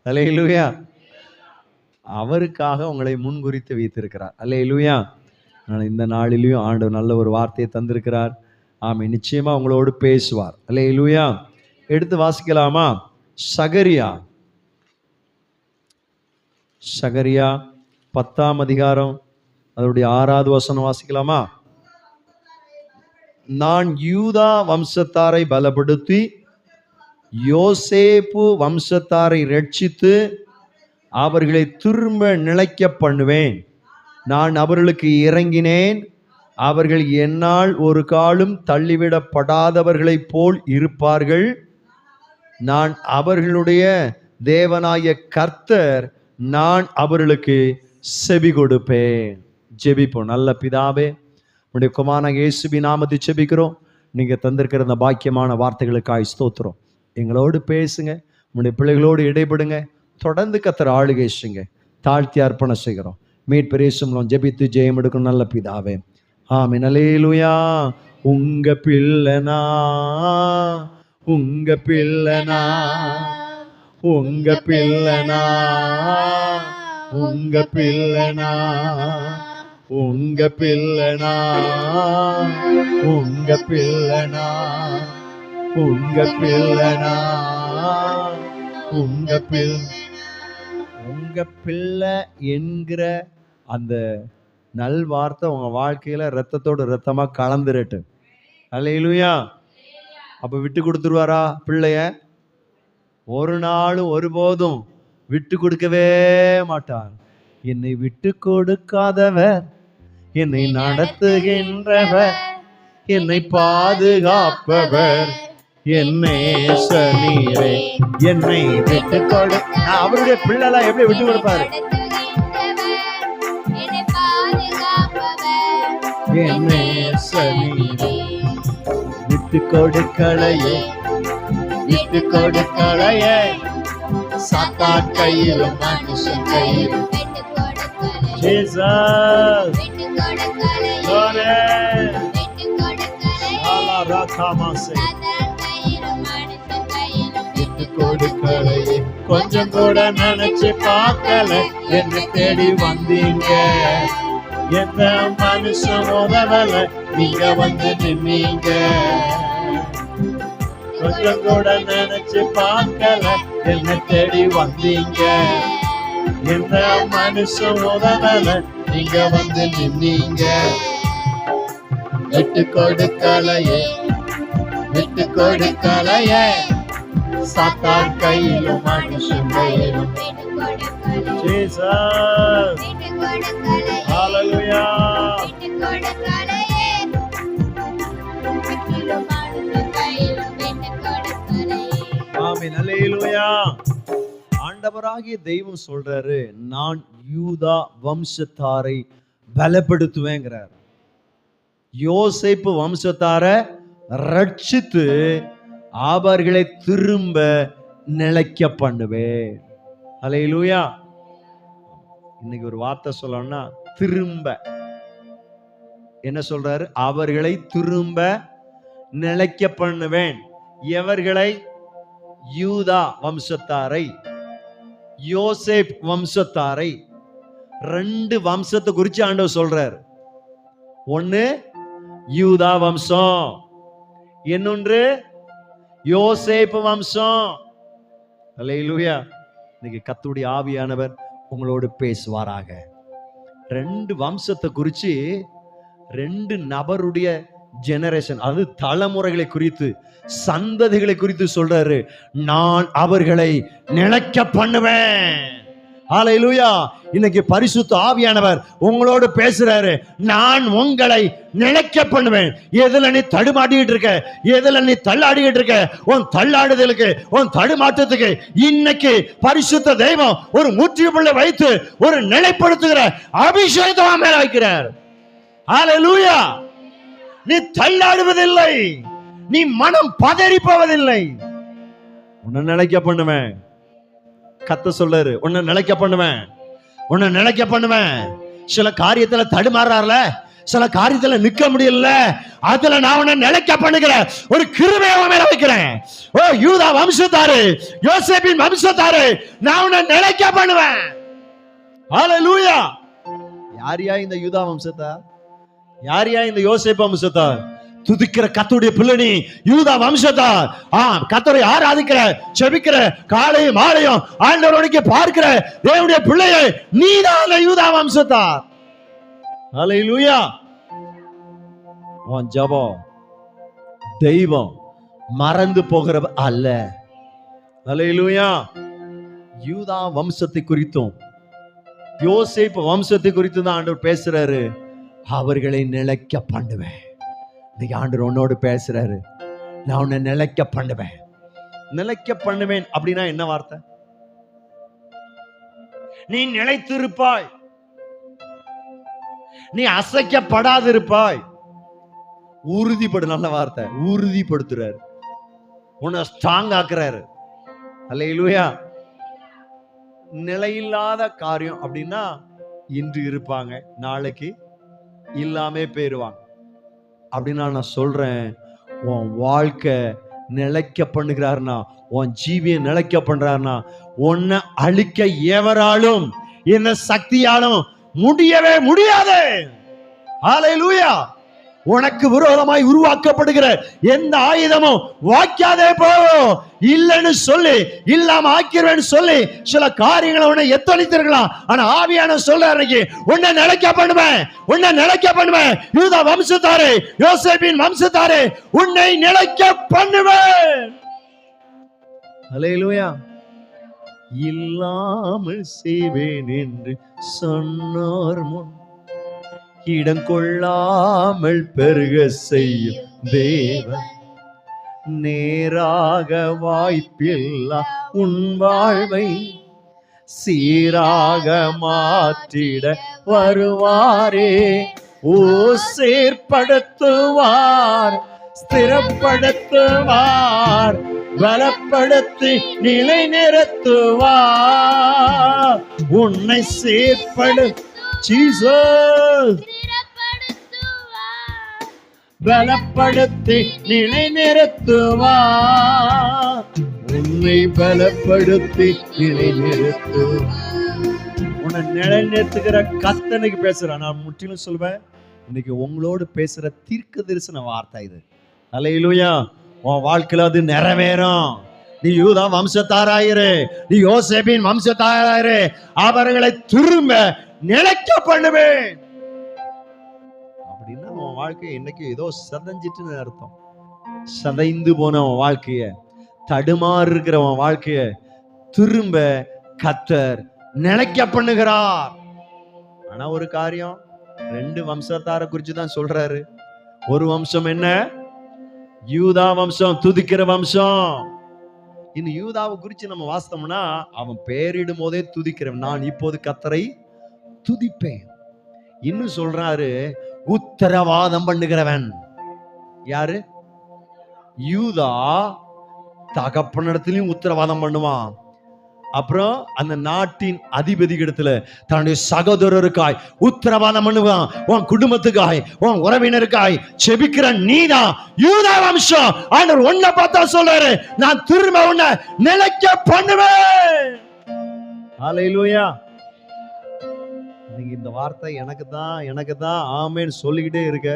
அல்லேலூயா. அவருக்காக உங்களை முன்குறித்து வைத்திருக்கிறார். அல்லேலூயா. இந்த நாளிலையும் ஆண்டவர் நல்ல ஒரு வார்த்தையை தந்திருக்கிறார். ஆமே, நிச்சயமா உங்களோடு பேசுவார். அல்லேலூயா. எடுத்து வாசிக்கலாமா? சகரியா 10ஆம் அதிகாரம் அதனுடைய 6வது வசனம் வாசிக்கலாமா? நான் யூதா வம்சத்தாரை பலப்படுத்தி யோசேப்பு வம்சத்தாரை ரட்சித்து அவர்களை திரும்ப நிலைக்க பண்ணுவேன். நான் அவர்களுக்கு இறங்கினேன். அவர்கள் என்னால் ஒரு காலும் தள்ளிவிடப்படாதவர்களைப் போல் இருப்பார்கள். நான் அவர்களுடைய தேவனாய கர்த்தர், நான் அவர்களுக்கு செவி கொடுப்பேன். ஜெபிப்போம். நல்ல பிதாவே, உடைய குமாரனாகிய இயேசுவின் நாமத்தை ஜெபிக்கிறோம். நீங்க தந்திருக்கிற இந்த பாக்கியமான வார்த்தைகளுக்காக ஸ்தோத்திரம். எங்களோடு பேசுங்க, உடைய பிள்ளைகளோடு இடைபடுங்க. தொடர்ந்து கர்த்தர் ஆளுகை செய்யுங்க. தாழ்த்தி அர்ப்பணம் செய்கிறோம். மீட்பர் இயேசு மூலம் ஜெபித்து ஜெயம் எடுக்கும் நல்ல பிதாவே, ஆமென். அல்லேலூயா. உங்க பிள்ளைனா, உங்க பிள்ளைனா, உங்க பிள்ளைனா, உங்க பிள்ளைனா, உங்க பிள்ளைனா, உங்க பிள்ளைனா, உங்க பிள்ளைனா, உங்க பிள்ளை என்கிற அந்த நல்வார்த்தை உங்க வாழ்க்கையில ரத்தத்தோடு ரத்தமா கலந்துரட்டு. அல்லேலூயா. அப்ப விட்டு கொடுத்துருவாரா பிள்ளைய? ஒரு நாளும் ஒருபோதும் விட்டு கொடுக்கவே மாட்டார். என்னை விட்டு கொடுக்காதவர், என்னை நடத்துகின்றவர், என்னை பாதுகாப்பவர், என்னை சனீரே, என்னை விட்டு கொடு. அவருடைய பிள்ளைலாம் எப்படி விட்டு கொடுப்பாரு? என்னை சனீரே, விட்டு கொடுக்கலையே, விட்டு கொடுக்கலையே, சாத்தான் கையிலும் மனுஷன் கையிலும். ஜீசஸ் விட்டு கொடுக்கலையே, கொஞ்சம் கூட நினைச்சு பார்க்கல, என்ன தேடி வந்தீங்க. எந்த மனுஷன் உதவல, நீங்க வந்து நின்னீங்க. கொஞ்சம் கூட நினைச்சு பார்க்கல, என்ன தேடி வந்தீங்க. எந்த மனுஷன் உதவல, நீங்க வந்து நின்னீங்க. விட்டு கொடுக்கலையே, விட்டு கொடுக்கலையே, சாத்தான் கையிலும் மனுஷன் கையிலும். ஜீசஸ், ஹல்லேலூயா. ஆமென். ஹல்லேலூயா. ஆண்டவராகிய தெய்வம் சொல்றாரு, நான் யூதா வம்சத்தாரை பலப்படுத்துவேங்கிறார். யோசேப்பு வம்சத்தாரை ரட்சித்து அவர்களை திரும்ப நிலைக்க பண்ணுவேன். ஹல்லேலூயா. இன்னைக்கு ஒரு வார்த்தை சொல்லணும்னா, திரும்ப என்ன சொல்றாரு? அவர்களை திரும்ப நிலைக்க பண்ணுவேன். எவர்களை? யூதா வம்சத்தாரை, யோசேப் வம்சத்தாரை. 2 வம்சத்தை குறிச்சு ஆண்டவர் சொல்றார். ஒன்னு யூதா வம்சம், இன்னொன்று யோசேப்பு வம்சம். அல்லேலூயா. இன்னைக்கு கர்த்தருடைய ஆவியானவர் உங்களோடு பேசுவாராக. 2 வம்சத்தை குறிச்சு 2 நபருடைய ஜெனரேஷன், அது தலைமுறைகளை குறித்து, சந்ததிகளை குறித்து சொல்றாரு. நான் அவர்களை நிலைக்க பண்ணுவேன். ஹல்லேலூயா. இன்னைக்கு பரிசுத்த ஆவியானவர் உங்களோடு பேசுறாரு. நான் உங்களை நிலைக்க பண்ணுவேன். எதுல நீ தடுமாட்டிட்டு இருக்க, எதுல நீ தள்ளாடிட்டு இருக்க, உன் தள்ளாடுதலுக்கு, உன் தடுமாற்றத்துக்கு இன்னைக்கு பரிசுத்த தெய்வம் ஒரு முற்றுப்புள்ளி வைத்து ஒரு நிலைப்படுத்துகிற அபிஷேகத்தை மேல வைக்கிறார். ஹல்லேலூயா. நீ தள்ளாடுவதில்லை, நீ மனம் பதறிப்பவதில்லை. உன்னை நிலைக்க பண்ணுவேன். கர்த்தர் சொல்றாரு, உன்னை நிலைக்க பண்ணுவேன், உன்னை நிலைக்க பண்ணுவேன். சில காரியத்துல தடுமாறாருல, சில காரியத்துல நிக்க முடியல, அதுல நான் உன்னை நிலைக்க பண்ணுகிற ஒரு கிருபையை உன் மேல வைக்கிறேன். ஓ யூதா வம்சத்தாரு, யோசேப்பின் வம்சத்தாரு, நான் உன்னை நிலைக்க பண்ணுவேன். ஹல்லேலூயா. யாரியா இந்த யூதா வம்சத்தார்? யாரியா இந்த யோசேப்பு வம்சத்தார்? துதிக்கிற கர்த்தருடைய பிள்ளை யூதா வம்சத்தார். கர்த்தரை ஆராதிக்கிற, செபிக்கிற, காலையும் மாலையும் ஆண்டவரோட பார்க்கிற தேவனுடைய பிள்ளையை நீதான் யூதா வம்சத்தார். ஹல்லேலூயா. உன் ஜெபம் தெய்வம் மறந்து போகிற அல்ல. ஹல்லேலூயா. யூதா வம்சத்தை குறித்தும் யோசேப்பு வம்சத்தை குறித்து தான் ஆண்டவர் பேசுறாரு. அவர்களை நிலைக்க பண்ணுவேன். இன்னைக்கு ஆண்டவர் உன்னோடு பேசுறாரு. நான் உன்னை நிலைக்க பண்ணுவேன். நிலைக்க பண்ணுவேன் அப்படின்னா என்ன வார்த்தை? நீ நிலைத்திருப்பாய், நீ அசைக்கப்படாது இருப்பாய். உறுதிப்படு. நல்ல வார்த்தை, உறுதிப்படுத்துறாரு, உன்னை ஸ்ட்ராங் ஆக்குறாரு. அல்லேலூயா. நிலையில்லாத காரியம் அப்படின்னா இன்று இருப்பாங்க, நாளைக்கு இல்லாம போயிருவாங்க. அப்படின்னா நான் சொல்றேன், உன் வாழ்க்கை நிலைக்க பண்ணுகிறாருன்னா, உன் ஜீவியை நிலைக்க பண்றாருன்னா, உன்னை அழிக்க எவராலும் என்ன சக்தியாலும் முடியவே முடியாது. ஹல்லேலூயா. உனக்கு விரோதமாய் உருவாக்கப்படுகிற எந்த ஆயுதமும் வாய்க்காதே போகும். இல்லைன்னு சொல்லி, இல்லாம ஆக்கிடுவேன்னு சொல்லி சில காரியங்களை உன்னை எத்தனித்திருக்கலாம். ஆனா ஆவியான சொல்ற உன்னை நிலைக்க பண்ணுவேன், உன்னை நிலைக்க பண்ணுவேன். யூதா வம்சத்தாரே, யோசேப்பின் வம்சத்தாரே, உன்னை நிலைக்க பண்ணுவேன். ஹல்லேலூயா. இல்லாமல் செய்வேன் என்று சொன்னார் முன் இடம் கொள்ளாமல் பெருக செய்யும் தேவன், நேராக வாய்ப்பில்லா உன் வாழ்வை சீராக மாற்றிட வருவாரே. ஓ சேர்படுத்துவார், ஸ்திரப்படுத்துவார், பலப்படுத்தி நிலை நிறுத்துவார். உன்னை சேர்படு ஜீசஸ், பலப்படுத்தி நிலை நிறுத்துவார். உன்னை பலப்படுத்தி நிலை நிறுத்துவார். உன்னை நிலை நிறுத்துகிற கர்த்தனுக்கு பேசுறேன். நான் முற்றிலும் சொல்வேன், இன்னைக்கு உங்களோடு பேசுற தீர்க்க தரிசன வார்த்தை இது. ஹல்லேலூயா. உன் வாழ்க்கையில அது நிறைவேறும். நீ யூதா வம்சத்தாராயிரு, நீ யோசேப்பின் வம்சத்தாராயிரு. அவர்களை திரும்ப நிலைக்க பண்ணுவேன். அப்படின்னா உன் வாழ்க்கை இன்னைக்கு ஏதோ சதைஞ்சிட்டுன்னு அர்த்தம். சதைந்து போன உன் வாழ்க்கைய, தடுமாறு இருக்கிற உன் வாழ்க்கைய திரும்ப கர்த்தர் நிலைக்க பண்ணுகிறார். ஆனா ஒரு காரியம், 2 வம்சத்தார குறிச்சு தான் சொல்றாரு. ஒரு வம்சம் என்ன? யூதா வம்சம், துதிக்கிற வம்சம். இன்னும் யூதாவை குறிச்சு நம்ம வாசித்தோம்னா, அவன் பெயரிடும் போதே துதிக்கிறவன், நான் இப்போது கர்த்தரை துதிப்பேன். இன்னும் சொல்றாரு, உத்தரவாதம் பண்ணுகிறவன். யாரு? யூதா தகப்பனிடத்திலையும் உத்தரவாதம் பண்ணுவான். அப்புறம் அந்த நாட்டின் அதிபதி இடத்துல தன்னுடைய சகோதரருக்காய் உத்தரவாதம் பண்ணுவான். உன் குடும்பத்துக்காய், உன் உறவினருக்காய் செபிக்கிற நீதான் யூதா வம்சம். ஆண்டவர் உன்னை பார்த்தா சொல்றாரு, நான் திரும்ப உன்னை நிலைக்க பண்ணுவேன். ஹல்லேலூயா. நீங்க இந்த வார்த்தை எனக்கு தான் ஆமேன்னு சொல்லிக்கிட்டே இருக்க,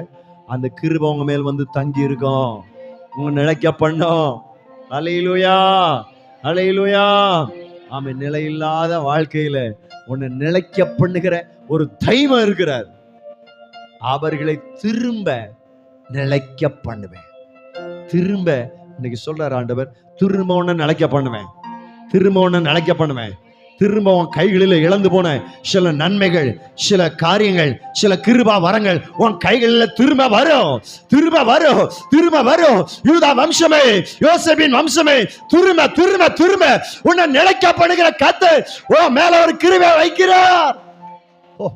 அந்த கிருபை உங்க மேல் வந்து தங்கி இருக்கும், உங்க நிலைக்க பண்ணும். ஹல்லேலூயா, ஹல்லேலூயா. ஆமே. நிலையில்லாத வாழ்க்கையில உன்னை நிலைக்க பண்ணுகிற ஒரு தெய்வம் இருக்கிறார். அவர்களை திரும்ப நிலைக்க பண்ணுவேன். திரும்ப இன்னைக்கு சொல்றாரு ஆண்டவர், திரும்ப உன்னை நிலைக்க பண்ணுவேன், திரும்ப உன்னை நிலைக்க பண்ணுவேன். திரும்ப உன் கைகளில் இழந்து போன சில நன்மைகள், சில காரியங்கள், சில கிருபா வரங்கள் உன் கைகளில் திரும்ப வரும், திரும்ப வரும், திரும்ப வரும். யூதா வம்சமே, யோசேப்பின் வம்சமே, திரும்ப திரும்ப திரும்ப உன்னை நிலைக்கப்படுகிற கர்த்தர் உன் மேல ஒரு கிருபை வைக்கிறார். ஓ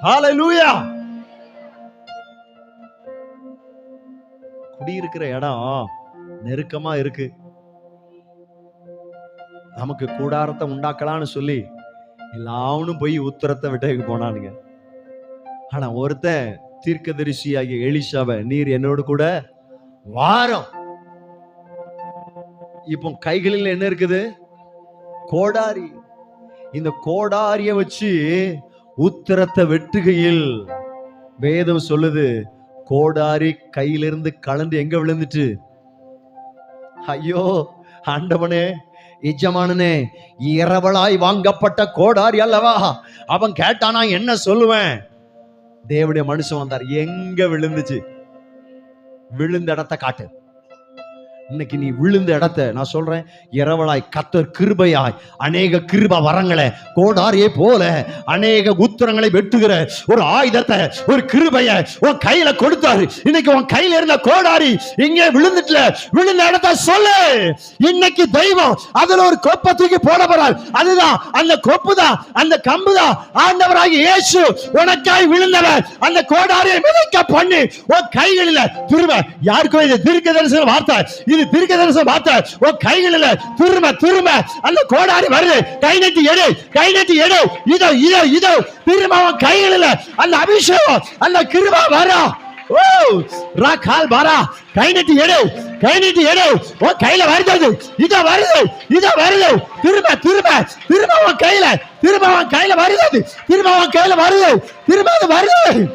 ஹல்லேலூயா. குடியிருக்கிற இடம் நெருக்கமா இருக்கு. நமக்கு கூடாரத்தை உண்டாக்கலான்னு சொல்லி எல்லாவனும் போய் உத்தரத்தை விட்டு போனானுங்க. ஆனா ஒருத்தன் தீர்க்கதரிசியாகிய எலிசாவை, நீர் என்னோடு கூட வாரம். இப்போ கைகளில் என்ன இருக்குது? கோடாரி. இந்த கோடாரிய வச்சு உத்திரத்தை வெட்டுகையில் வேதம் சொல்லுது, கோடாரி கையிலிருந்து கலந்து எங்க விழுந்துட்டு, ஐயோ ஆண்டவனே, எஜமானனே, இரவலாய் வாங்கப்பட்ட கோடாரி அல்லவா. அவன் கேட்டானா என்ன சொல்லுவேன்? தேவனுடைய மனுஷன் வந்தார், எங்க விழுந்துச்சு? விழுந்த இடத்தை காட்டு. இன்னைக்கு நீ விழுந்த இடத்தை நான் சொல்றேன், இரவலாய் கர்த்தர் கிருபையாய் அநேக கிருபா வரங்களை கோடாரியே போல அநேக உத்திரங்களை வெட்டுகிற ஒரு ஆயுதத்தை, ஒரு கிருபையை உன் கையில கொடுத்தாரு. இன்னைக்கு உன் கையில இருந்த கோடாரி இங்கே விழுந்துட்டுல, விழுந்த இடத்தை சொல்லு. இன்னைக்கு தெய்வம் அதுல ஒரு கொப்பை தூக்கி போட போறார். அதுதான் அந்த கொப்பு தான், அந்த கம்பு தான். ஆண்டவராகிய இயேசு உனக்காய் விழுந்தவர் அந்த கோடாரியை மிதக்க பண்ணி உன் கைகளில திரும்ப. யாருக்கும் இது தீர்க்கதரிசன வார்த்தை, இது தீர்க்கதரிசன வார்த்தை. உன் கைகளில திரும்ப திரும்ப அந்த கோடாரி வருது. கை நட்டி எடு, கை நட்டி எடு. இதோ இதோ இதோ திரும்ப உன் கைகளில அந்த அபிஷேகம், அந்த கிருபை வரும். ஓ ராகால் பாரா, கை நட்டி எடு, கை நட்டி எடு. உன் கையில வருது, இதோ வருது, இதோ வருது. திரும்ப திரும்ப திரும்ப உன் கையில, திரும்ப உன் கையில வருது, திரும்ப உன் கையில வருது, திரும்ப அது வருது.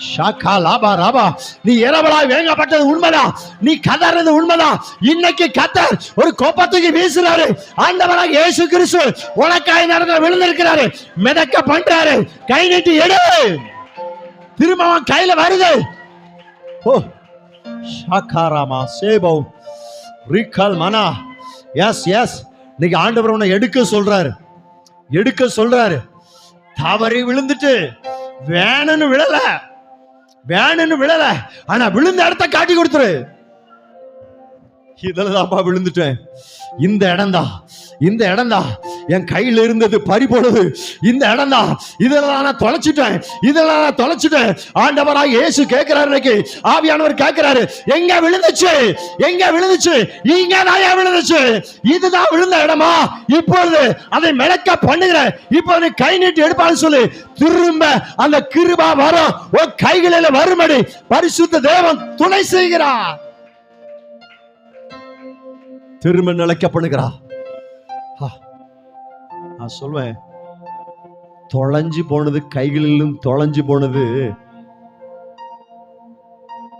ஷாக்கா லாபா ராபா, நீ இரவலாய் வேங்கப்பட்டது உண்மைதான், நீ கதறது உண்மைதான். இன்னைக்கு கத்தர் ஒரு கோப்பத்துக்கு வீசுறாரு. ஆண்டவராக இயேசு கிறிஸ்து உனக்காய் நடந்த விழுந்திருக்கிறாரு, மிதக்க பண்றாரு. கை நீட்டி எடு, திரும்ப அவன் கையில வருது. ஓ ஷாக்காராமா சேபோ ரிக்கல் மனா. எஸ் எஸ், இன்னைக்கு ஆண்டவர் உன்னை எடுக்க சொல்றாரு, எடுக்க சொல்றாரு. தவறி விழுந்துட்டு வேணும்னு விழல, வேணும்னு விழல, ஆனா விழுந்த இடத்த காட்டி கொடுத்துரு. இதுலதான்ப்பா விழுந்துட்டேன், இந்த இடம்தான், இந்த இடம்தான் என் கையில இருந்தது பறி போனது, இந்த இடம்தான், இதெல்லாம் நான் தொலைச்சிட்டேன், இதெல்லாம் நான் தொலைச்சிட்டேன். ஆண்டவராக இயேசு கேட்கிறாரு, இன்னைக்கு ஆவியானவர் கேட்கிறாரு, எங்க விழுந்துச்சு, எங்க விழுந்துச்சு? இங்க தான் விழுந்துச்சு. இதுதான் விழுந்த இடமா? இப்பொழுது அதை மிளக்க பண்ணுகிற, இப்போது கை நீட்டி எடுப்பான்னு சொல்லி திரும்ப அந்த கிருபா வரும், ஒரு கைகளில் வரும்படி பரிசுத்த தேவன் துணை செய்கிறார். திரும்ப நிலைக்கப்படுகிறா. நான் சொல்வேன், தொலைஞ்சு போனது கைகளிலும் தொலைஞ்சு போனது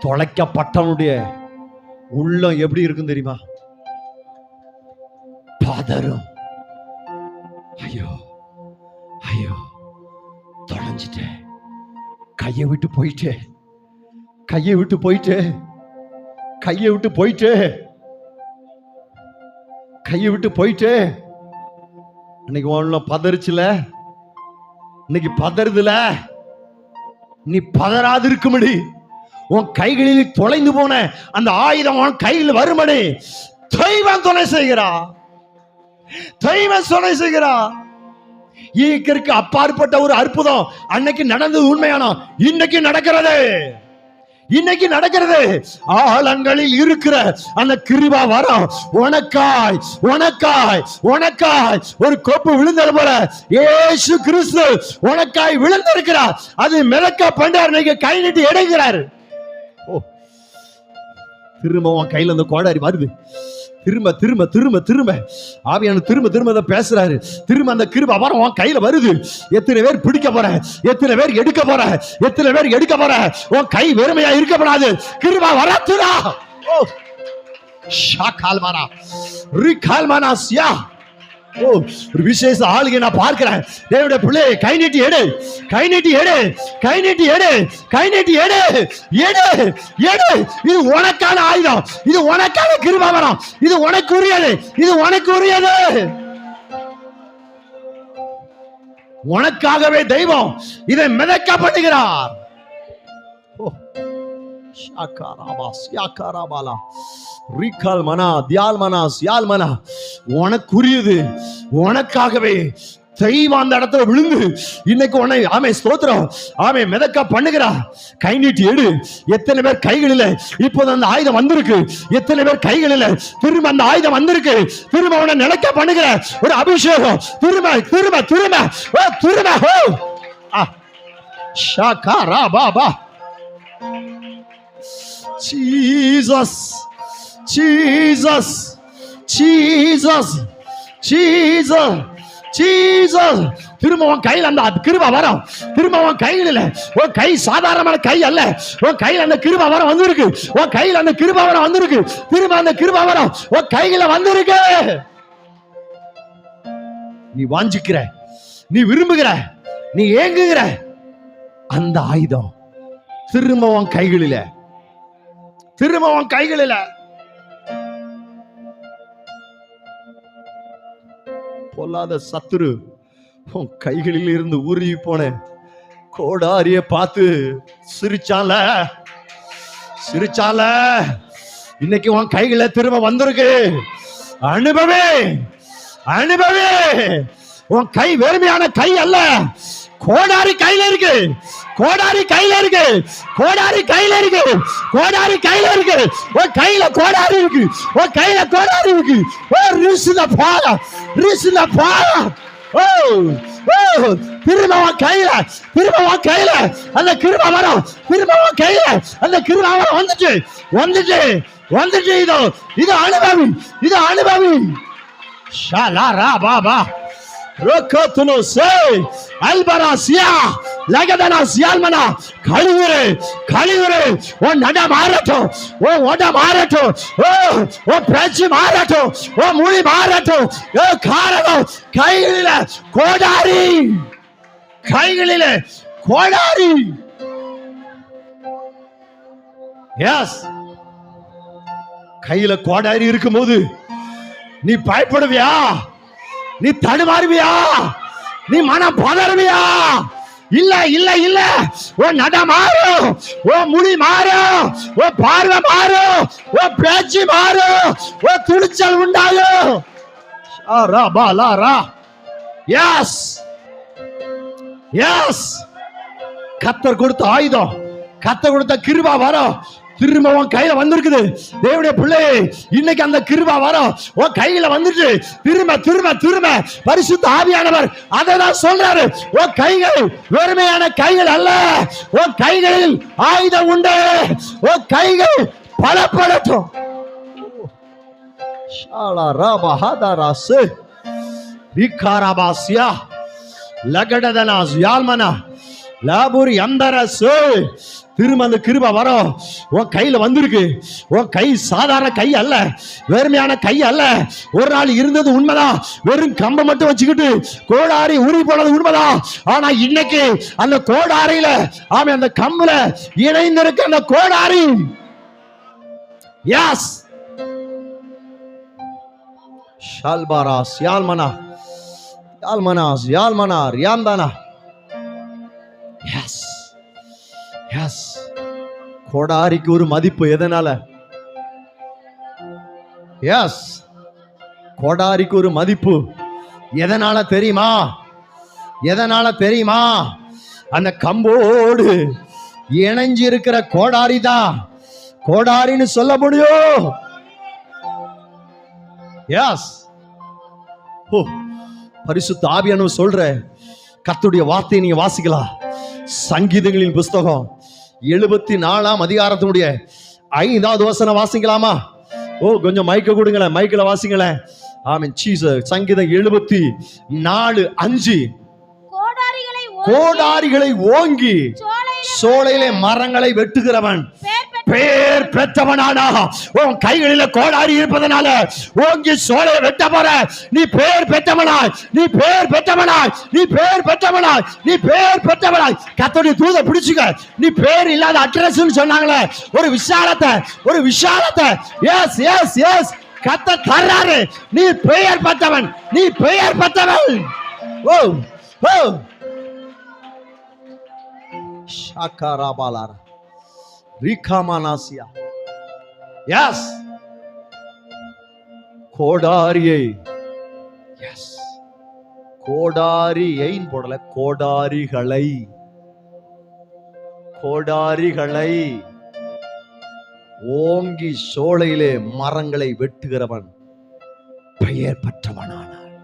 தொலைக்கப்பட்டவனுடைய உள்ளம் எப்படி இருக்கும் தெரியுமா? பதறும். ஐயோ ஐயோ, தொலைஞ்சிட்டேன், கையை விட்டு போயிட்டே, கையை விட்டு போயிட்டே, கையை விட்டு போயிட்டே, கையை விட்டு போயிட்டு. இன்னைக்கு ஒன்னும் பதறிச்சுல, இன்னைக்கு பதறுதுல, நீ பதறாது இருக்கும்படி உன் கைகளில் தொலைந்து போன அந்த ஆயுதம் உன் கையில் வரும்படி தெய்வம் துணை செய்கிறா, தெய்வம் துணை செய்கிறா. ஈக்கிற்கு அப்பாற்பட்ட ஒரு அற்புதம் அன்னைக்கு நடந்தது உண்மையானோ, இன்னைக்கு நடக்கிறது, இன்னைக்கு நடக்கிறது. ஆழங்களில் இருக்கிற அந்த கிருபா வரம் உனக்காய், உனக்காய், உனக்காய் ஒரு கோப்பு விழுந்தது போல இயேசு கிறிஸ்து உனக்காய் விழுந்திருக்கிறார். அது மிதக்க பண்றார். நீங்க கை நீட்டி எடுக்கிறார். ஓ, திரும்ப உன் கையில அந்த கோடாரி வருது. திரும்ப திரும்ப திரும்ப திரும்ப ஆவியான திரும்ப திரும்ப பேசுறாரு. திரும்ப அந்த கிருபை வரம் உன் கையில வருது. எத்தனை பேர் பிடிக்க போற, எத்தனை பேர் எடுக்க போற, எத்தனை பேர் எடுக்க போற? உன் கை வெறுமையா இருக்கப்படாது. கிருபை வரத்துடா. ஓ ஷாகால் மானா ரிகால் மானாஸ்யா. ஓ, ஒரு விசேஷ ஆளுகை நான் பார்க்கிறேன். தேவனுடைய பிள்ளை கை நீட்டி எடு, கை நீட்டி எடு, கை நீட்டி எடு, கை நீட்டி எடு, எடு, எடு. இது உனக்கான ஆயுதம், இது உனக்கான கிருபை வரம், இது உனக்குரியது, இது உனக்குரியது. உனக்காகவே தெய்வம் இதை மிதக்க பண்ணுகிறார். ஓ ஷாகாராபா சியாகாராபாலா ரிகால் மனா தியால் மனா சியால் மனா. உனக்குரியது, உனக்காகவே தெய்வம் அந்த இடத்துல விழுந்து இன்னைக்கு உன்னை ஆமே ஸ்தோத்திரம் ஆமே மிதக்க பண்ணுகிறா. கை நீட்டி எடு. எத்தனை பேர் கைகளில் இப்போது அந்த ஆயுதம் வந்திருக்கு? எத்தனை பேர் கைகளில் திரும்ப அந்த ஆயுதம் வந்திருக்கு? திரும்ப உன்னை நிலைக்க பண்ணுகிற ஒரு அபிஷேகம் திரும்ப திரும்ப திரும்ப திரும்ப. ஷாகாரா பாபா Jesus Jesus Jesus Jesus Jesus. திரும்ப உன் கையில் அந்த கிருபை வரும். திரும்ப உன் கையில் இல்ல, உன் கை சாதாரணமான கை அல்ல. உன் கையில் அந்த கிருபை வரம் வந்திருக்கு. உன் கையில் அந்த கிருபை வரம் வந்திருக்கு. திரும்ப அந்த கிருபை வரம் உன் கையில வந்திருக்கு. நீ வாஞ்சிக்கிற, நீ விரும்புகிற, நீ ஏங்குகிற அந்த ஆயுதம் திரும்ப உன் கைகளில, திரும்ப உன் கைகளில. பொல்லாத சத்துரு உன் கைகளில் இருந்து உருகி போன கோடாரிய பார்த்து சிரிச்சால சிரிச்சால. இன்னைக்கு உன் கைகள திரும்ப வந்திருக்கு. அனுபவே அனுபவே. உன் கை வெறுமையான கை அல்ல, கோடாரி கையில இருக்கு. கோடாரி கையில இருக்கு. கோடாரி கையில இருக்கு. கோடாரி கையில இருக்கு. உன் கையில கோடாரி இருக்கு. உன் கையில கோடாரி இருக்கு. ஓ ரிஸ்ல பாயா, ரிஸ்ல பாயா. ஓ ஓ திரும்ப உன் கையில, திரும்ப உன் கையில அந்த கிருபை வரும். திரும்ப உன் கையில அந்த கிருபை வரும். வந்துச்சு வந்துச்சு வந்துச்சு. இதோ இது அனுபவி, இது அனுபவி. ஷாலா ரா பாபா ரோக்கத்துனோ சே அல்பராசியா லகதனா சியால்மனா. கழிவுறு கழிவுறு. உன் நட மாறட்டும், உன் உட மாறட்டும், உன் பேச்சு மாறட்டும், உன் மொழி மாறட்டும். காரணம் கைகளில கோடாரி, கைகளில கோடாரி. எஸ், கையில கோடாரி இருக்கும்போது நீ பயப்படுவியா? நீ தடுமாறுவியா? நீ மனம் பதறுவியா? இல்ல இல்ல இல்ல. உன் நட மாறும், உன் முடி மாறும், உன் பார்வை மாறும், உன் பேச்சு மாறும், உன் துணிச்சல் உண்டாகும். Yes yes. கர்த்தர் கொடுத்த ஆயுதம், கர்த்தர் கொடுத்த கிருபை வரும். திரும்ப உன் கையில வந்திருக்குது. தேவனுடைய பிள்ளை, இன்னைக்கு அந்த கிருபை வரும் உன் கையில வந்துட்டு. திரும்ப திரும்ப திரும்ப பரிசுத்த ஆவியானவர் அதை தான் சொல்றாரு. உன் கைகள் வெறுமையான கைகள் அல்ல, உன் கைகளில் ஆயுதம் உண்டு. உன் கைகள் பலப்படட்டும். திரும்ப அந்த கிருபை வரும் உன் கையில வந்திருக்கு. உன் கை சாதாரண கை அல்ல, வெறுமையான கை அல்ல. ஒரு நாள் இருந்தது உண்மைதான், வெறும் கம்பை மட்டும் வச்சுக்கிட்டு கோடாரி உருவி போனது உண்மைதான். ஆனா இன்னைக்கு அந்த கோடாரியில, ஆமா அந்த கம்புல இணைந்திருக்க அந்த கோடாரி. எஸ் ஷால்பாராஸ் யால்மனா யால்மனாஸ் யால்மனா ரியாந்தானா. எஸ் எஸ். கோடாரிக்கு ஒரு மதிப்பு. எதனால? எஸ், கோடாரிக்கு ஒரு மதிப்பு. எதனால தெரியுமா? எதனால தெரியுமா? அந்த கம்போடு இணைஞ்சு இருக்கிற கோடாரி தான் கோடாரின்னு சொல்ல முடியும். எஸ். ஓ, பரிசுத்த ஆவியானவர் சொல்ற கர்த்தருடைய வார்த்தையை நீங்க வாசிக்கலாம். சங்கீதங்களின் புஸ்தகம் 74ஆம் அதிகாரத்தினுடைய 5வது வசனம் வாசிக்கலாமா? ஓ, கொஞ்சம் மைக்க கொடுங்களேன், மைக்கில வாசிங்களேன். ஆமென் ஜீசஸ். சங்கீதம் 74:5. கோடாரிகளை ஓங்கி சோலையிலே மரங்களை வெட்டுகிறவன் பேர் பெற்றவனானா. உன் கைகளில கோடாரி இருப்பதனால ஓங்கி சோலையை வெட்ட போற. நீ பேர் பெற்றவனாய், நீ பேர் பெற்றவனாய், நீ பேர் பெற்றவனாய், நீ பேர் பெற்றவனாய். கர்த்தருடைய தூதை பிடிச்சுக்க. நீ பேர் இல்லாத அட்ரஸ் சொன்னாங்களே, ஒரு விசாலத்தை, ஒரு விசாலத்தை. S S yes. கர்த்தர் தர்றாரு. நீ பெயர் பெற்றவன், நீ பெயர் பெற்றவன். ஓ ஓ ஷாகாராபாலாரா ரிகாமானாசியா. எஸ், கோடாரியை. எஸ், கோடாரியை போடல, கோடாரிகளை. கோடாரிகளை ஓங்கி சோலையிலே மரங்களை வெட்டுகிறவன் பெயர் பெற்றவனானார்.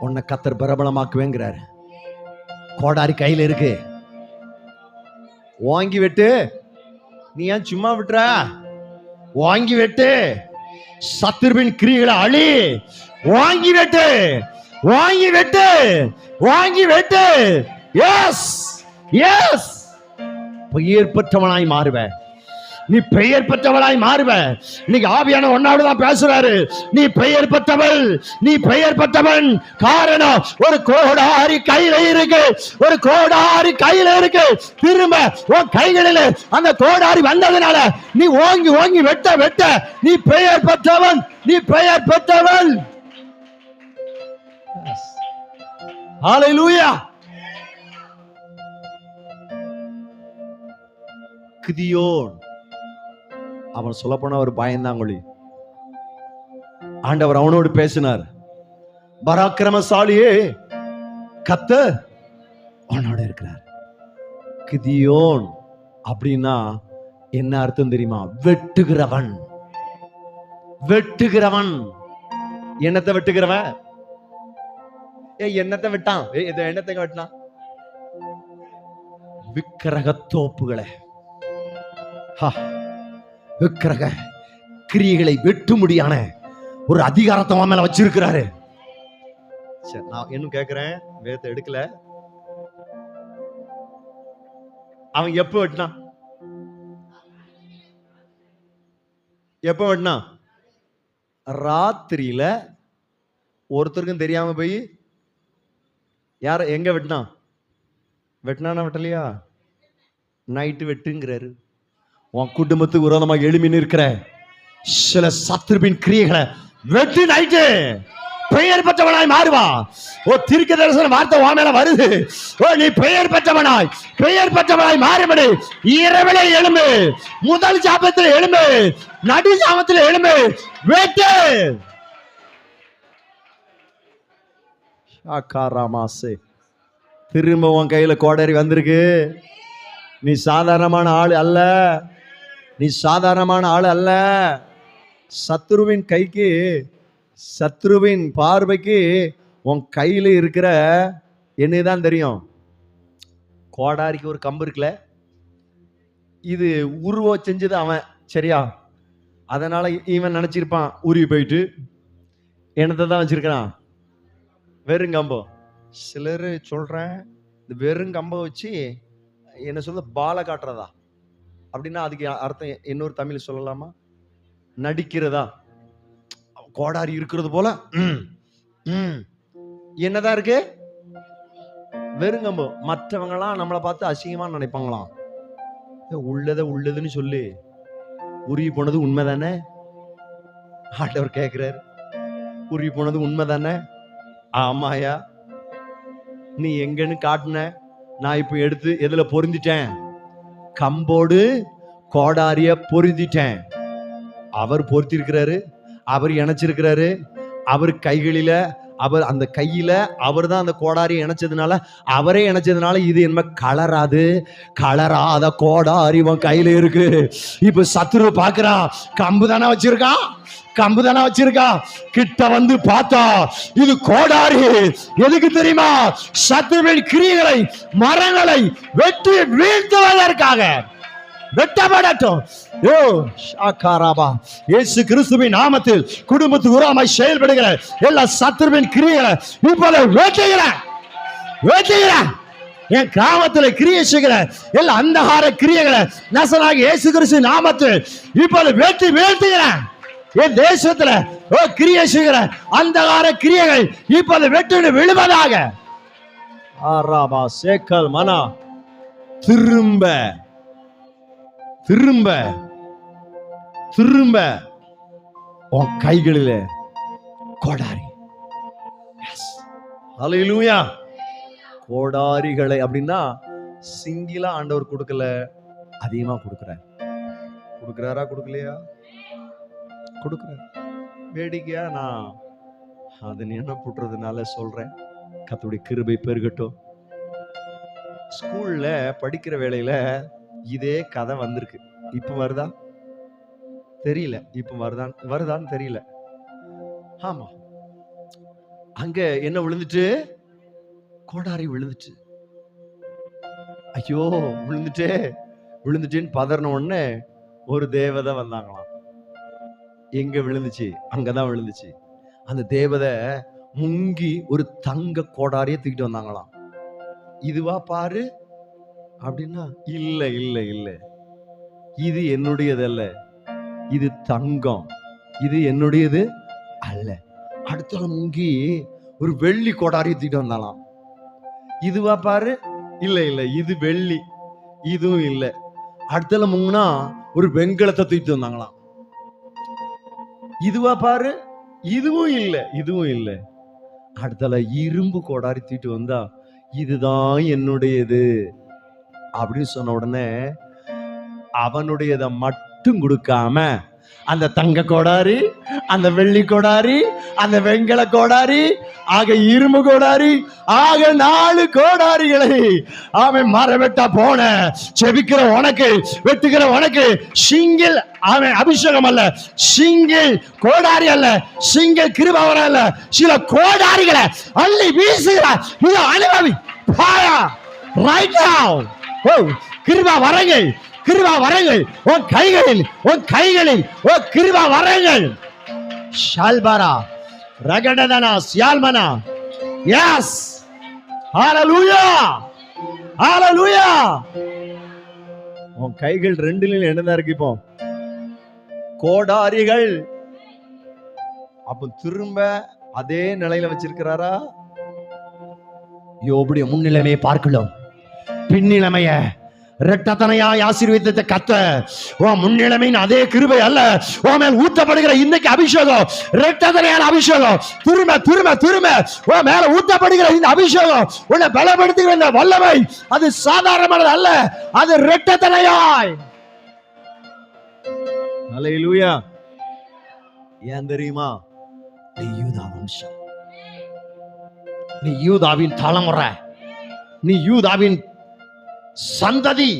உன்னை கர்த்தர் பிரபலமாக்குவேங்கிறாரு. கோடாரி கையில இருக்கு. வாங்கி வெட்டு. நீ ஏன் சும்மா விட்டுற? வாங்கி வெட்டு. சத்துருவின் கிரியைகளை அழி. வாங்கி வெட்டு, வாங்கி வெட்டு, வாங்கி வெட்டு. Yes yes. பெயர் பெற்றவனாய் மாறுவேன். நீ பெயர் பெற்றவளாய் மாறுவ. இன்னைக்கு ஆவியான ஒன்னாடுதான் பேசுறாரு. நீ பெயர் பெற்றவள், நீ பெயர் பெற்றவன். காரணம், ஒரு கோடாரி கையில இருக்கு, ஒரு கோடாரி கையில இருக்கு. திரும்ப உன் கைகளில் அந்த கோடாரி வந்ததுனால நீ ஓங்கி ஓங்கி வெட்ட வெட்ட நீ பெயர் பெற்றவன், நீ பெயர் பெற்றவள். ஹல்லேலூயா. கிதியோன், அவன் சொல்ல போன ஒரு பயந்தாங்கொழி. ஆண்டவர் அவனோடு பேசினார். பராக்கிரமசாலியே, கர்த்தர் அவனோட இருக்கிறார். கிதியோன் அப்படின்னா என்ன அர்த்தம் தெரியுமா? வெட்டுகிறவன். வெட்டுகிறவன். என்னத்தை வெட்டுகிறவன்? என்னத்தை விட்டான்? என்னத்தை வெட்டினான்? விக்கிரகத்தோப்புகளை, விக்கிரக கிரியைகளை வெட்டும்படியான ஒரு அதிகாரத்தை அவன் மேல வச்சிருக்கிறாரு. சரி, நான் இன்னும் கேட்கிறேன், வேதத்தை எடுக்கல. அவன் எப்ப வெட்டினான்? எப்ப வெட்டினான்? ராத்திரியில ஒருத்தருக்கும் தெரியாம போய் யார எங்க வெட்டினான்? வெட்டினானா வெட்டலையா? நைட்டு வெட்டுங்கிறாரு. உன் குடும்பத்துக்கு விரோதமாக எழுமி நிற்கிற சில சத்துருவின் கிரியைகளை வெட்டு. நைட்டு பெயர் பெற்றவனாய் மாறுவா. ஓ, தீர்க்க தரிசன வார்த்தை உன் மேல வருது. ஓ, நீ பெயர் பெற்றவனாய், பெயர் பெற்றவனாய் மாறுபடு. இரவிலே எழும்பு, முதல் ஜாபத்தில் எழும்பு, நடு ஜாமத்தில் எழும்பு, வெட்டு. திரும்ப உன் கையில கோடரி வந்திருக்கு. நீ சாதாரணமான ஆள் அல்ல, நீ சாதாரணமான ஆள் அல்ல. சத்ருவின் கைக்கு, சத்ருவின் பார்வைக்கு உன் கையில இருக்கிற என்னதான் தெரியும்? கோடாரிக்கு ஒரு கம்பு இருக்குல்ல, இது உருவம் செஞ்சது அவன், சரியா? அதனால இவன் நினைச்சிருப்பான் உருவி போயிட்டு என்னத்தை தான் வச்சிருக்கிறான்? வெறுங்கம்பம். சிலர் சொல்றேன், இந்த வெறுங்கம்பை வச்சு என்ன சொல்ல பால காட்டுறதா அப்படின்னா அதுக்கு அர்த்தம் இன்னொரு தமிழ் சொல்லலாமா? நடிக்கிறதா. கோடாரி இருக்கிறது போல என்னதான் இருக்கு? வெறுங்கம்பு. மற்றவங்களாம் நம்மளை பார்த்து அசிங்கமா நினைப்பாங்களாம். உள்ளத உள்ளதுன்னு சொல்லி உருவி போனது உண்மைதானே? ஆண்டவர் கேட்கிறார், உருவி போனது உண்மைதானே? ஆமாயா. நீ எங்கன்னு காட்டுன, நான் இப்ப எடுத்து எதுல பொருந்திட்டேன்? கம்போடு கோடாரிய பொருந்திட்டேன். அவர் பொருத்திருக்கிறாரு, அவர் இணைச்சிருக்கிறாரு. அவர் கைகளில, அவர் அந்த கையில அவர் தான் அந்த கோடாரியை இணைச்சதுனால, அவரே இணைச்சதுனால இது என்ன கலராது, கலராத கோடாரி உன் கையில இருக்கு. இப்ப சத்துரு பாக்குறான், கம்பு தானே வச்சிருக்கான், கம்பு தானே வச்சிருக்கா. கிட்ட வந்து பார்த்தா இது கோடாரி. எதுக்கு தெரியுமா? சத்துருவின் கிரியைகளை, மரங்களை வெட்டி வீழ்த்துவதற்காக. வெட்டப்படட்டும். இயேசு கிறிஸ்துவின் நாமத்தில் குடும்பத்துக்கு உரமாய் செயல்படுகிற எல்லா சத்துருவின் கிரியைகளை இப்போது வெட்டுகிறேன், வெட்டுகிறேன். என் கிராமத்துல கிரியை செய்கிற எல்லா அந்தகார கிரியைகளை நசனாகி இயேசு கிறிஸ்து நாமத்தில் இப்போது வெட்டி வீழ்த்துகிறேன். என் தேசத்துல கிரியை செய்கிற அந்தகார கிரியைகள் இப்போது வெட்டு விழுவதாக. மனா திரும்ப திரும்ப திரும்ப உன் கைகளில கோடாரி. ஹல்லேலூயா. கோடாரிகளை அப்படின்னா சிங்கிளா ஆண்டவர் கொடுக்கல, அதிகமா கொடுக்கிறார். கொடுக்கிறாரா கொடுக்கலையா? கொடுக்கிறார். வேடிக்கையா நான் அது என்ன புட்டுறதுனால சொல்றேன். கர்த்தருடைய கிருபை பெருகட்டும். ஸ்கூல்ல படிக்கிற வேளையில இதே கதை வந்திருக்கு. இப்ப வருதா தெரியல, இப்ப வருதான்னு தெரியல. ஆமா, அங்க என்ன விழுந்துட்டு? கோடாரி விழுந்துச்சு. ஐயோ, விழுந்துட்டு விழுந்துட்டேன்னு பதறின உடனே ஒரு தேவதை வந்தாங்களாம். எங்க விழுந்துச்சு? அங்கதான் விழுந்துச்சு. அந்த தேவதை முங்கி ஒரு தங்க கோடாரியை தூக்கிட்டு வந்தாங்களாம். இதுவா பாரு அப்படின்னா, இல்ல இல்ல இல்ல, இது என்னுடையதல்ல, இது தங்கம், இது என்னுடையது அல்ல. அடுத்த முங்கி ஒரு வெள்ளி கோடாரியை தூக்கிட்டு வந்தாலாம். இதுவா பாரு, இல்ல இல்ல, இது வெள்ளி, இதுவும் இல்ல. அடுத்த முங்குனா ஒரு வெண்கலத்தை தூக்கிட்டு வந்தாங்களாம். இதுவா பாரு, இதுவும் இல்ல, இதுவும் இல்ல. அடுத்தால இரும்பு கோடாரி தூக்கிட்டு வந்தா, இதுதான் என்னுடையது அப்படின்னு சொன்ன உடனே அவனுடையதை மட்டும் கொடுக்காம அந்த தங்க கோடாரி, அந்த வெள்ளி கோடாரி, அந்த வெண்கல கோடாரி, ஆக இரும்பு கோடாரி, ஆக 4 கோடாரிகளை அவன் மரவெட்டா போன செபிக்கிற உனக்கு, வெட்டுகிற உனக்கு சிங்கிள் அவன் அபிஷேகம் அல்ல, சிங்கிள் கோடாரி அல்ல, சிங்கிள் கிருபை அல்ல, சில கோடாரிகளை அள்ளி வீசுகிறார். இது அனுபவி பாயா ரைட் நவ. ஓ கிருபா வரங்கள், கிருபா வரங்கள் உன் கைகளில், உன் கைகளில் ஓ கிருபா வரங்கள். ஷால்பாரா ரகடதனா சியால்மனா. எஸ் ஹalleluya ஹalleluya. உன் கைகள் ரெண்டுல என்னதான் இருக்கு இப்போ? கோடாரிகள். அப்ப திரும்ப அதே நிலையில வச்சிருக்கிறாரா? யோபுடைய முன்னிலைமையை பார்க்கலாம், பின்னிலைமைய இரட்டத்தனையாய் ஆசீர்வதித்த கர்த்தர் உன் முன்னிலைமையின் அதே கிருபை அல்ல, உன் மேல் ஊற்றப்படுகிற இன்னைக்கு அபிஷேகம் இரட்டத்தனையான அபிஷேகம். திரும்ப திரும்ப திரும்ப உன் மேல ஊற்றப்படுகிற இந்த அபிஷேகம், உன்னை பலப்படுத்துகிற இந்த வல்லமை, அது சாதாரணமானது அல்ல, அது இரட்டத்தனையாய். ஹல்லேலூயா. ஏன் தெரியுமா? நீ யூதா வம்சம், நீ யூதாவின் தலைமுறை, நீ யூதாவின் சந்ததி.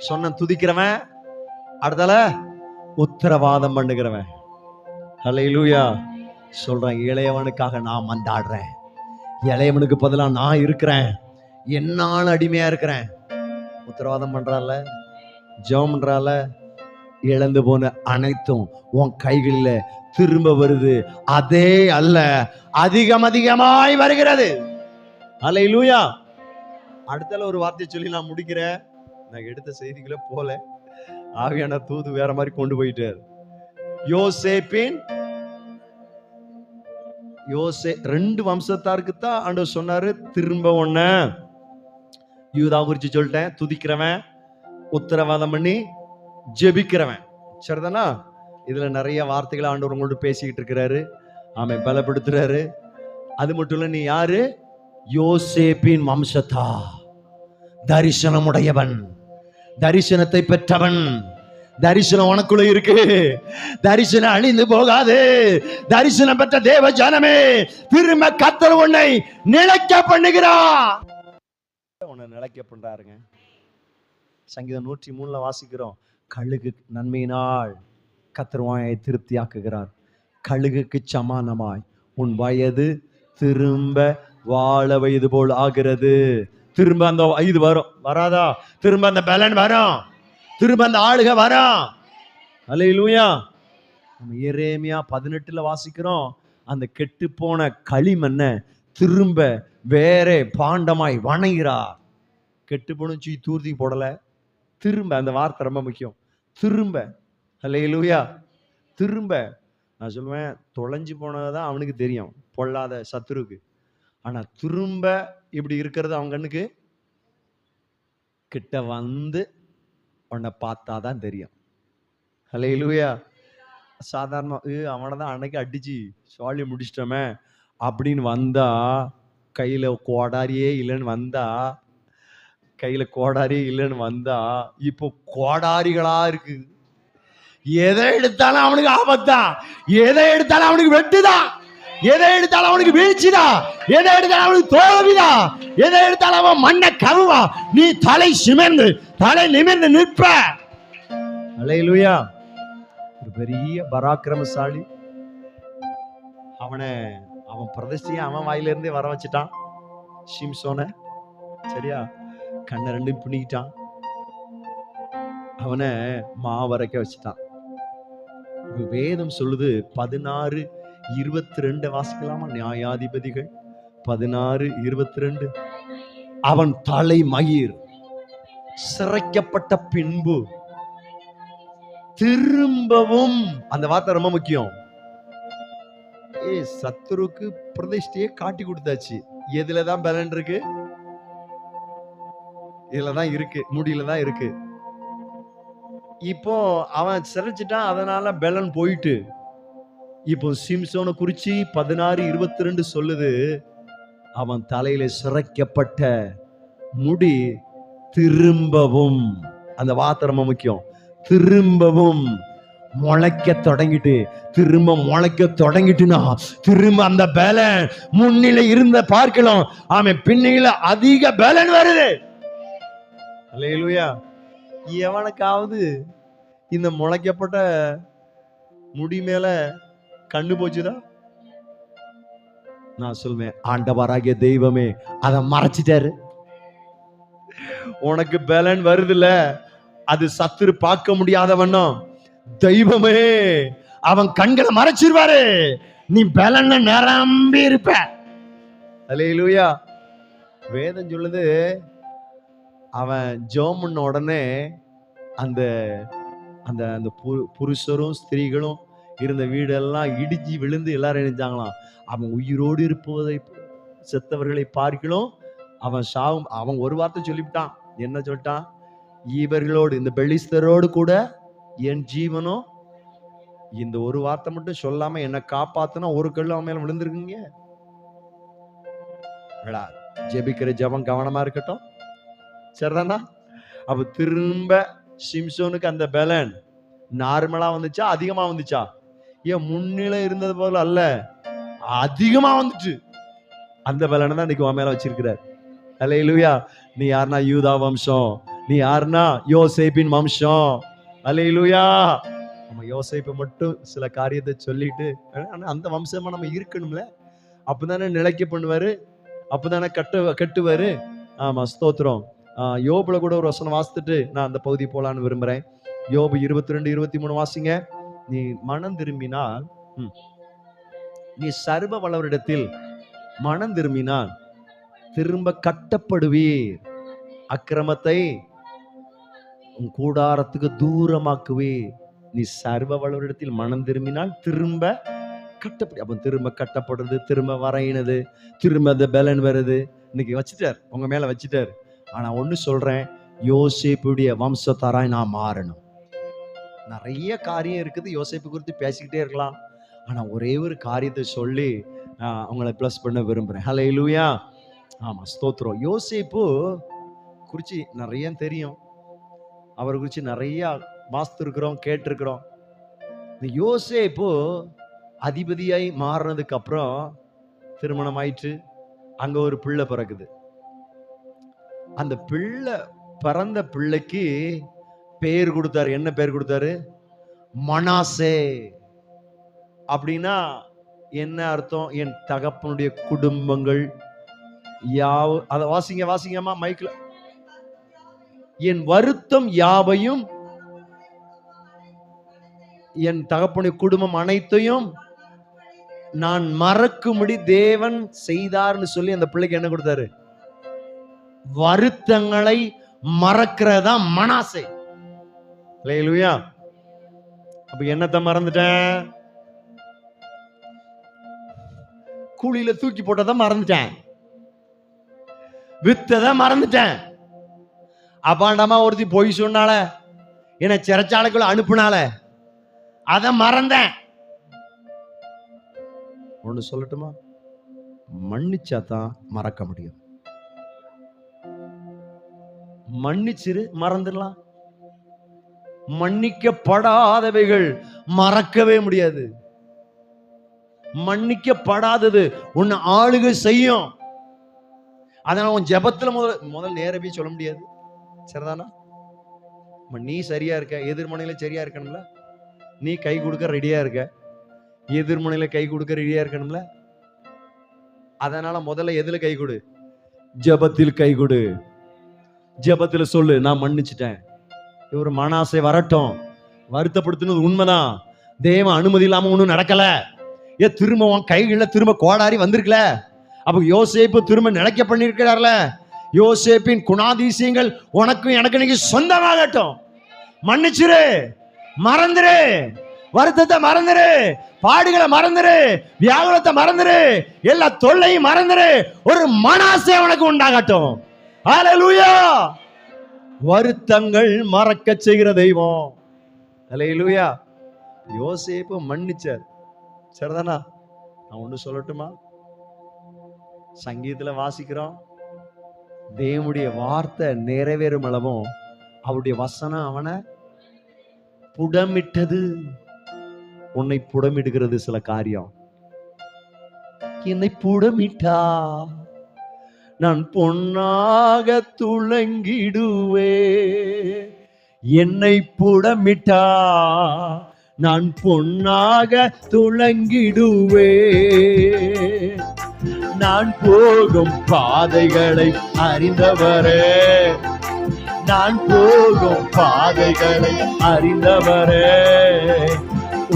சொன்ன துதிக்கிறவன், அடுத்தால உத்தரவாதம் பண்ணுகிறவன். ஹல்லேலூயா. சொல்றேன், இளையவனுக்காக நான் மன்றாடுறேன், இளையவனுக்கு பதிலா நான் இருக்கிறேன், என்னால அடிமையா இருக்கிறேன். உத்தரவாதம் பண்றால, ஜெபம் பண்றால, இழந்து போன அனைத்தும் உன் கைகளில் திரும்ப வருது. அதே அல்ல, அதிகம் அதிகமாய் வருகிறது. ஹல்லேலூயா. அடுத்தால ஒரு வார்த்தை சொல்லி நான் முடிக்கிறேன். நான் எடுத்த செய்திகளை போல ஆவியான தூது வேற மாதிரி கொண்டு போயிட்டார். யோசேப்பின் 2 வம்சத்தாருக்கு தான் ஆண்டவர் சொன்னாரு, திரும்ப ஒண்ண யூதா குறிச்சு சொல்லிட்டேன். துதிக்கிறவன், உத்தரவாதம் பண்ணி ஜெபிக்கிறவன். சரிதானா? இதுல நிறைய வார்த்தைகளை ஆண்டவர் உங்களோட பேசிக்கிட்டு இருக்கிறாரு. அவன் பலப்படுத்துறாரு. அது மட்டும் இல்ல, நீ யாரு? யோசேப்பின் வம்சத்தா, தரிசனமுடையவன், தரிசனத்தை பெற்றவன். தரிசனம் உனக்குள்ள இருக்கு, தரிசனம் அழிந்து போகாது. தரிசனம் பெற்ற தேவ ஜனமே, திரும்ப கர்த்தர் உன்னை நிலைக்க பண்ணுகிறார். உன்னை நிலைக்க பண்றாருங்க. சங்கீதம் 103 வாசிக்கிறோம், கழுகு நன்மையினால் கர்த்தர் வாயை திருப்தியாக்குகிறார். கழுகுக்கு சமானமாய் உன் வயது திரும்ப வாழ வயது போல் ஆகிறது. திரும்ப அந்த இது வரும், வராதா? திரும்ப அந்த பலன் வரும், திரும்ப அந்த ஆளுக வரும். ஹல்லேலூயா. நம்ம எரேமியா 18 வாசிக்கிறோம், அந்த கெட்டு போன களிமண்ணை திரும்ப வேற பாண்டமாய் வணைகிறார். கெட்டு போனுச்சு, தூர்த்தி போடல, திரும்ப. அந்த வார்த்தை ரொம்ப முக்கியம், திரும்ப. ஹல்லேலூயா. திரும்ப. நான் சொல்லுவேன், தொலைஞ்சு போனதான் அவனுக்கு தெரியும், பொல்லாத சத்துருக்கு. ஆனா திரும்ப இப்படி இருக்கிறது அவங்க கண்ணுக்கு கிட்ட வந்து உன்னை பார்த்தாதான் தெரியும். ஹல்லேலூயா. சாதாரண அவனை தான் அன்னைக்கு அடிச்சு சாலி முடிச்சிட்டோமே அப்படின்னு வந்தா, கையில கோடாரியே இல்லைன்னு வந்தா, கையில கோடாரியே இல்லைன்னு வந்தா, இப்போ கோடாரிகளா இருக்கு. எதை எடுத்தாலும் அவனுக்கு ஆபத்தான், எதை எடுத்தாலும் அவனுக்கு வெட்டுதான், எதை எடுத்தாலும் அவனுக்கு வீழ்ச்சிதான், எதை எடுத்தாலும் அவனுக்கு தோல்விதான், எதை எடுத்தாலும் அவன் மண்ணை கவுவா. நீ தலை நிமிர்ந்து நிற்ப. ஹல்லேலூயா. ஒரு பெரிய பராக்கிரமசாலி, அவன் பிரதிஷ்டையை அவன் வாயில இருந்தே வர வச்சுட்டான். சிம்சோனை சரியா, கண்ணை 2 பிணிக்கிட்டான். அவனை மாவரைக்க வச்சுட்டான். இப்ப வேதம் சொல்லுது 16:22 வாசிக்கலாமா? நியாயாதிபதிகள் 16:22. அவன் தலை மயிர் சிரைக்கப்பட்ட பின்பு திரும்பவும், அந்த வார்த்தை ரொம்ப முக்கியம், சத்துருக்கு பிரதிஷ்டையே காட்டி கொடுத்தாச்சு. எதுலதான் பலன் இருக்கு? இதுலதான் இருக்கு, முடியல தான் இருக்கு. இப்போ அவன் சிரைச்சிட்டான், அதனால பலன் போயிட்டு. இப்போ சிம்சோனை குறிச்சு 16:22 சொல்லுது, அவன் தலையில சிரைக்கப்பட்ட முடி திரும்பவும், அந்த வார்த்தை ரொம்ப முக்கியம், திரும்பவும் முளைக்க தொடங்கிட்டு, திரும்ப முளைக்க தொடங்கிட்டுனா திரும்ப அந்த பலன் முன்னிலை இருந்த பார்க்கலாம், அவன் பின்னில அதிக பலன் வருது. அல்லேலூயா. எவனுக்காவது இந்த முளைக்கப்பட்ட முடி மேல கண்ணு போச்சுதா? நான் சொல்வேன், ஆண்டவராகிய தெய்வமே அதை மறைச்சிட்டாரு. உனக்கு பலன் வருதுல, அது சத்துரு பார்க்க முடியாத வண்ணம் தெய்வமே அவன் கண்களை மறைச்சிருவாரு. நீ பலன்ல நிரம்பி இருப்ப. அல்லேலூயா. வேதம் சொல்லுது, அவன் ஜெபம் பண்ண உடனே அந்த அந்த அந்த புருஷரும் ஸ்திரீகளும் இருந்த வீடெல்லாம் இடிஞ்சு விழுந்து எல்லாரும் நினைச்சாங்களாம், அவன் உயிரோடு இருப்பதை செத்தவர்களை பார்க்கலாம் அவன் சாவும். அவன் ஒரு வார்த்தை சொல்லிவிட்டான். என்ன சொல்லிட்டான்? இவர்களோடு, இந்த பெலிஸ்தரோடு கூட என் ஜீவனும். இந்த ஒரு வார்த்தை மட்டும் சொல்லாம என்ன காப்பாத்துனா ஒரு கல்லு அவன் மேல விழுந்திருக்குங்க. ஜெபிக்கிற ஜெபம் கவனமா இருக்கட்டும், சரிதானா? அப்ப திரும்ப சிம்சோனுக்கு அந்த பலன் நார்மலா வந்துச்சா அதிகமா வந்துச்சா? ஏன் முன்னிலை இருந்தது போல அல்ல, அதிகமா வந்துச்சு. அந்த பலனை தான் இன்னைக்கு உன் மேல வச்சிருக்கிறார். அல்லேலூயா. நீ யாருன்னா யூதா வம்சம், நீ யாருன்னா யோசேப்பின் வம்சம். அல்லேலூயா. நம்ம யோசேப்பை மட்டும் சில காரியத்தை சொல்லிட்டு அந்த வம்சமா நம்ம இருக்கணும்ல, அப்பதானே நிலைக்க பண்ணுவாரு, அப்பதானே கட்டுவாரு. ஆமா, ஸ்தோத்திரம். யோபுல கூட ஒரு வசனம் வாசித்துட்டு நான் அந்த பகுதி போலான்னு விரும்புறேன். யோபு 22:23 வாசிங்க. நீ மனம் திரும்பினால், நீ சர்வ வல்லவரிடத்தில் மனம் திரும்பினால் திரும்ப கட்டப்படுவீர், அக்கிரமத்தை உன் கூடாரத்துக்கு தூரமாக்குவீர். நீ சர்வ வல்லவரிடத்தில் மனம் திரும்பினால் திரும்ப கட்டப்படு. அப்ப திரும்ப கட்டப்படுறது, திரும்ப வரையினது, திரும்ப அந்த பலன் வருது. இன்னைக்கு வச்சுட்டார், உங்க மேல வச்சுட்டார். ஆனா ஒண்ணு சொல்றேன், யோசேப்புடைய வம்சத்தாராய் நான் மாறணும். நிறைய காரியம் இருக்குது, யோசேப்பு குறித்து பேசிக்கிட்டே இருக்கலாம். ஆனா ஒரே ஒரு காரியத்தை சொல்லி அவங்களை பிளஸ் பண்ண விரும்புறேன். ஹல்லேலூயா. ஆமா, ஸ்தோத்திரம். யோசேப்பு குறிச்சு நிறைய தெரியும், அவரை குறிச்சு நிறைய வாசித்திருக்கிறோம், கேட்டிருக்கிறோம். இந்த யோசேப்பு அதிபதியாய் மாறினதுக்கு அப்புறம் திருமணம் ஆயிற்று. அங்க ஒரு பிள்ளை பிறகுது. அந்த பிள்ளை பிறந்த பிள்ளைக்கு பேர் கொடுத்தாரு. என்ன பேர் கொடுத்தாரு? மனாசே. அப்படின்னா என்ன அர்த்தம்? என் தகப்பனுடைய குடும்பங்கள் அத வாசிங்கம்மா மைக்ல. என் வருத்தம் யாவையும், என் தகப்பனுடைய குடும்பம் அனைத்தையும் நான் மறக்கும்படி தேவன் செய்தார்னு சொல்லி அந்த பிள்ளைக்கு என்ன கொடுத்தாரு? வருத்தங்களை மறக்கிறதா மனாசே. அல்லேலூயா. அப்ப என்னத்தை மறந்துட்டேன்? கூலியில தூக்கி போட்டதை மறந்துட்டேன், வித்ததை மறந்துட்டேன். அப்பாண்டமா ஒருத்தி பொய் சொன்னால, என்ன சிறைச்சாலைக்குள்ள அனுப்புனால, அதை மறந்தேன். ஒண்ணு சொல்லட்டுமா? மன்னிச்சாதான் மறக்க முடியும். மன்னிச்சிரு, மறந்துடலாம். மன்னிக்கப்படாதவைகள் மறக்கவே முடியாது. மன்னிக்கப்படாதது உன்னை ஆளுகை செய்யும். அதனால உன் ஜெபத்துல முதல் நேரவே சொல்ல முடியாது, சரிதானா? நீ சரியா இருக்க, எதிர்மனையில சரியா இருக்கணும்ல. நீ கை கொடுக்க ரெடியா இருக்க, எதிர்மனையில கை கொடுக்க ரெடியா இருக்கணும்ல. அதனால முதல்ல எதுல கை கொடு? ஜெபத்தில் கை கொடு. ஜெபத்துல சொல்லு, நான் மன்னிச்சிட்டேன், ஒரு மனாசை வரட்டும், வருத்தப்படுத்தினது உண்மைதான். தேவ அனுமதி இல்லாம ஒண்ணும் நடக்கல. திரும்ப உன் கைகள்ல திரும்ப கோடாரி வந்திருக்கல. அப்ப யோசேப்பு திரும்ப நிலைக்க பண்ணிருக்கிறார்ல. யோசேப்பின் குணாதிசயங்கள் உனக்கும் எனக்கு இன்னைக்கு சொந்தமாகட்டும். மன்னிச்சிரு, மறந்துரு, வருத்தத்தை மறந்துரு, பாடுகளை மறந்துரு, வியாகுலத்தை மறந்துரு, எல்லா தொல்லையும் மறந்துரு. ஒரு மனாசை உனக்கு உண்டாகட்டும். ஹல்லேலூயா. வருத்தங்கள் மறக்க செய்கிற தெய்வம். ஹல்லேலூயா. யோசேப்பு மன்னிச்சார். சரிதானா? நான் ஒண்ணு சொல்லட்டுமா? சங்கீதத்துல வாசிக்கிறோம், தேவனுடைய வார்த்தை நிறைவேறும் அளவும் அவருடைய வசனம் அவனை புடமிட்டது. உன்னை புடமிடுகிறது சில காரியம். என்னை புடமிட்டா நான் பொன்னாக துளங்கிடுவே. என்னை புடமிட்டா நான் பொன்னாக துளங்கிடுவே. நான் போகும் பாதைகளை அறிந்தவரே, நான் போகும் பாதைகளை அறிந்தவரே.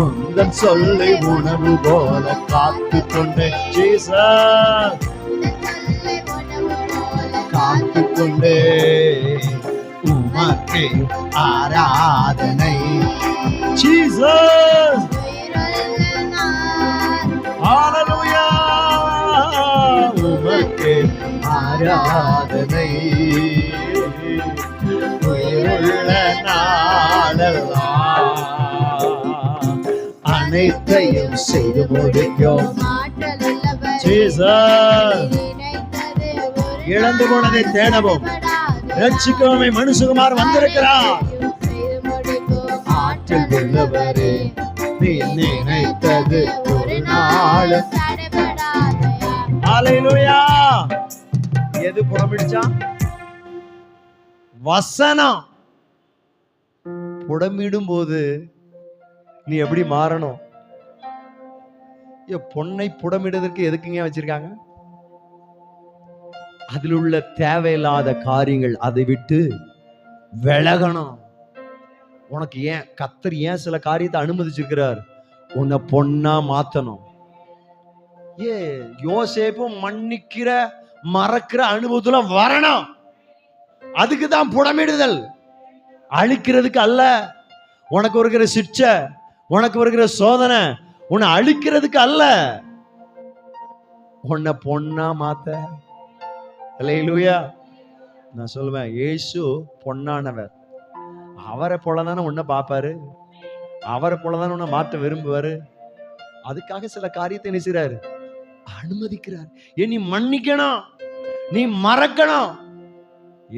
உந்தன் சொல்லை உணவு போல காத்து கொண்டே, ஜீசஸ் காத்து கொண்டே. உமக்கு ஆராதனை, ஜீசஸ். ஹல்லேலூயா. உமக்கு ஆராதனை உயிருள்ள நாளெல்லாம் அனைத்தையும் செய்து முடிக்கும். ஜீசஸ். இழந்து போனதை தேடவும் ரட்சிக்கவுமே மனுஷகுமார் வந்திருக்கிறார். ஆற்றல் உள்ளவரே, நீ நினைத்தது ஒரு நாள். ஹல்லேலூயா. எது புடமிடுச்சா? வசனம். புடமிடும் போது நீ எப்படி மாறணும்? பொன்னை புடமிடுவதற்கு எதுக்குங்க வச்சிருக்காங்க? அதில் உள்ள தேவையில்லாத காரியங்கள், அதை விட்டு விலகணும். உனக்கு ஏன் கர்த்தர் ஏன் சில காரியத்தை அனுமதிச்சிருக்கிறார்? உன்னை பொன்னா மாத்தணும். யோசேப்பும் மன்னிக்கிற மறக்கிற அனுபவத்துல வரணும். அதுக்கு தான் புடமிடுதல். அழிக்கிறதுக்கு அல்ல. உனக்கு வருகிற சிட்சை, உனக்கு வருகிற சோதனை உன்னை அழிக்கிறதுக்கு அல்ல, உன்னை பொன்னா மாத்த. ஹல்லேலூயா. நான் சொல்லுவேன், இயேசு பொன்னானவர். அவரை போலதானே உன்னை பார்ப்பாரு, அவரை போலதானே உன்னை மாற்ற விரும்புவாரு. அதுக்காக சில காரியத்தை என்ன செய்றாரு? அனுமதிக்கிறார். நீ மன்னிக்கணும், நீ மறக்கணும்.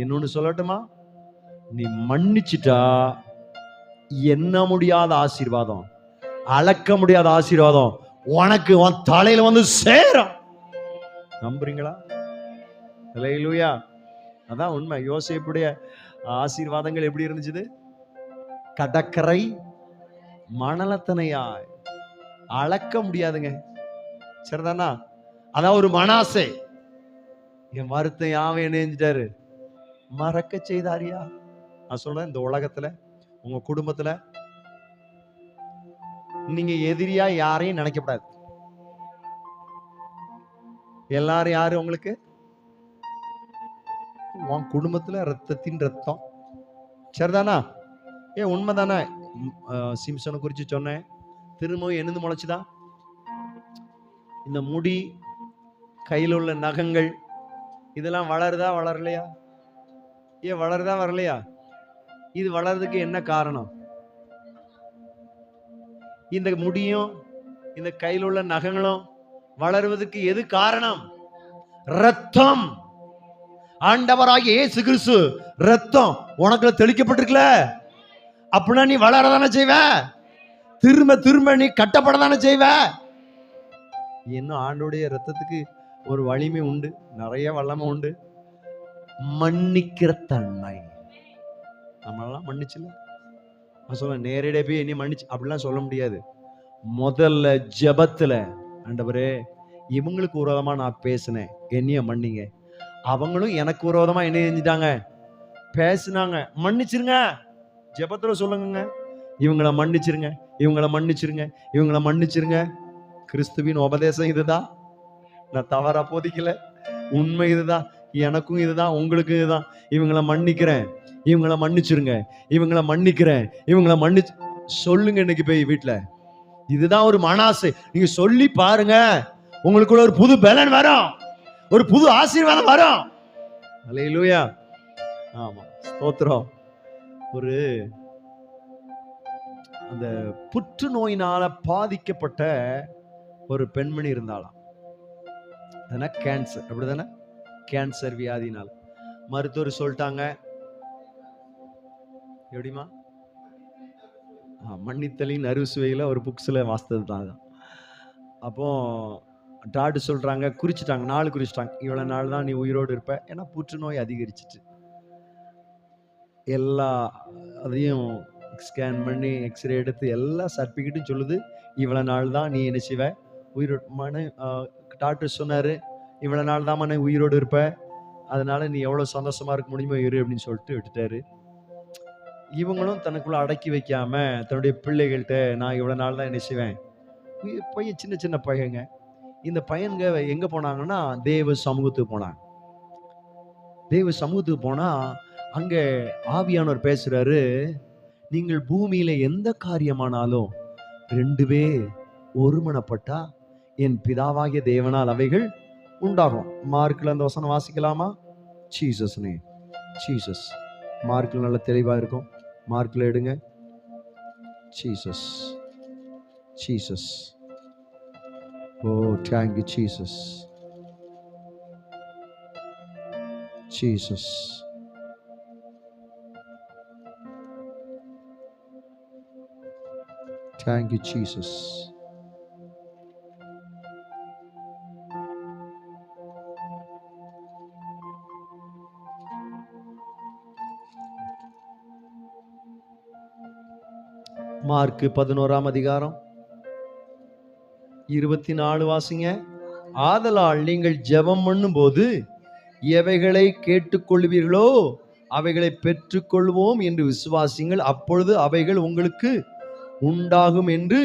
இன்னொன்னு சொல்லட்டுமா? நீ மன்னிச்சிட்டா எண்ண முடியாத ஆசீர்வாதம், அளக்க முடியாத ஆசீர்வாதம் உனக்கு உன் தலையில வந்து சேரும். நம்புறீங்களா? ஹல்லேலூயா. அதான் உண்மை. யோசேப்புடைய ஆசீர்வாதங்கள் எப்படி இருந்துச்சு? கடற்கரை மணலத்தனையாய், அளக்க முடியாதுங்க. சரிதானா? அதான் ஒரு மனாசே. என் வருத்தம் யாவை நினைஞ்சிட்டாரு, மறக்க செய்தாரியா. நான் சொல்றேன், இந்த உலகத்துல உங்க குடும்பத்துல நீங்க எதிரியா யாரையும் நினைக்கப்படாது. எல்லாரும் யாரு உங்களுக்கு? உன் குடும்பத்துல ரத்தத்தின் ரத்தம். சரிதானா? உண்மைதானே? சிம்சனை குறிச்சு சொன்னேன். திரும்பவும் என்னது முளைச்சுதான்? இந்த முடி, கையில் உள்ள நகங்கள், இதெல்லாம் வளருதா வளரலையா? வளருதா வரலையா? இது வளர்றதுக்கு என்ன காரணம்? இந்த முடியும் இந்த கையில் உள்ள நகங்களும் வளருவதற்கு எது காரணம்? ரத்தம். ஆண்டவராகிய இயேசு கிறிஸ்து ரத்தம் உனக்குள்ள தெளிக்கப்பட்டிருக்கல. அப்படின்னா நீ வளரதானே செய்வ, திரும்ப திரும்ப நீ கட்டப்படதானே செய்வ. இன்னும் ஆண்டோடைய ரத்தத்துக்கு ஒரு வலிமை உண்டு, நிறைய வல்லமை உண்டு. மன்னிக்கிற தன்மை. நம்மளாம் மன்னிச்சுல. நான் சொல்ல நேரடியாக போய் என்னை மன்னிச்சு அப்படிலாம் சொல்ல முடியாது. முதல்ல ஜெபத்துல, ஆண்டவரே இவங்களுக்கு விரோதமா நான் பேசினேன், என்னைய மன்னிங்க. அவங்களும் எனக்கு விரோதமா என்ன செஞ்சிட்டாங்க? பேசினாங்க, மன்னிச்சிருங்க. ஜெபத்துல சொல்லுங்க, இவங்களை மன்னிச்சிருங்க, இவங்களை மன்னிச்சிருங்க, இவங்களை மன்னிச்சிருங்க. கிறிஸ்துவின் உபதேசம் இதுதான். நான் தவறா போதிக்கல, உண்மை இதுதான். எனக்கும் இதுதான், உங்களுக்கும் இதுதான். இவங்களை மன்னிக்கிறேன், இவங்களை மன்னிச்சிருங்க, இவங்களை மன்னிக்கிறேன், இவங்களை மன்னிச்சு சொல்லுங்க. இன்னைக்கு போய் வீட்டுல இதுதான் ஒரு மனாசை. நீங்க சொல்லி பாருங்க, உங்களுக்குள்ள ஒரு புது பலன் வரும், ஒரு புது ஆசீர்வாதம் வரும். அல்லேலூயா. ஆமா, ஸ்தோத்திரம். ஒரு அந்த புற்றுநோயினால பாதிக்கப்பட்ட ஒரு பெண்மணி இருந்தாலாம். கேன்சர், அப்படிதானே? கேன்சர் வியாதினால் மருத்துவர் சொல்லிட்டாங்க, எப்படிமா மன்னித்தலின் அறுசுவையில ஒரு புக்ஸ்ல வாசித்தது தான். அப்போ டாக்டர் சொல்றாங்க, குறிச்சிட்டாங்க, நாள் குறிச்சிட்டாங்க, இவ்வளவு நாள் தான் நீ உயிரோடு இருப்ப. ஏன்னா புற்றுநோய் அதிகரிச்சிட்டு எல்லா அதையும் ஸ்கேன் பண்ணி எக்ஸ்ரே எடுத்து எல்லா சர்டிஃபிகேட்டும் சொல்லுது, இவ்வளவு நாள் தான் நீ என்ன செய்வ உயிரோடு. டாக்டர் சொன்னாரு, இவ்வளவு நாள் தான் நீ உயிரோடு இருப்ப, அதனால நீ எவ்வளவு சந்தோஷமா இருக்க முடியுமோ இரு அப்படின்னு சொல்லிட்டு விட்டுட்டாரு. இவங்களும் தனக்குள்ள அடக்கி வைக்காம தன்னுடைய பிள்ளைகள்கிட்ட, நான் இவ்வளவு நாள் தான் என்ன செய்வேன். பையன் சின்ன சின்ன பையங்க, இந்த பையன்க எங்க போனாங்கன்னா தேவ சமூகத்துக்கு போனாங்க. தேவ சமூகத்துக்கு போனா அங்க ஆவியானவர் பேசுறாரு, நீங்கள் பூமியில எந்த காரியமானாலும் 2 பேர் ஒருமனப்பட்டா என் பிதாவாகிய தேவனால் அவைகள் உண்டாகும். மார்க்ல அந்த வசனம் வாசிக்கலாமா? Jesus name, Jesus. மார்க்ல நல்ல தெளிவா இருக்கும், மார்க்ல எடுங்க. Jesus, Jesus. Oh thank you Jesus, Jesus. Thank you Jesus. Mark 11ஆம் அதிகாரம் 24 வாசிங்க. ஆதலால் நீங்கள் ஜெபம் பண்ணும்போது எவைகளை கேட்டுக்கொள்வீர்களோ அவைகளை பெற்றுக்கொள்வோம் என்று விசுவாசிங்கள், அப்பொழுது அவைகள் உங்களுக்கு உண்டாகும் என்று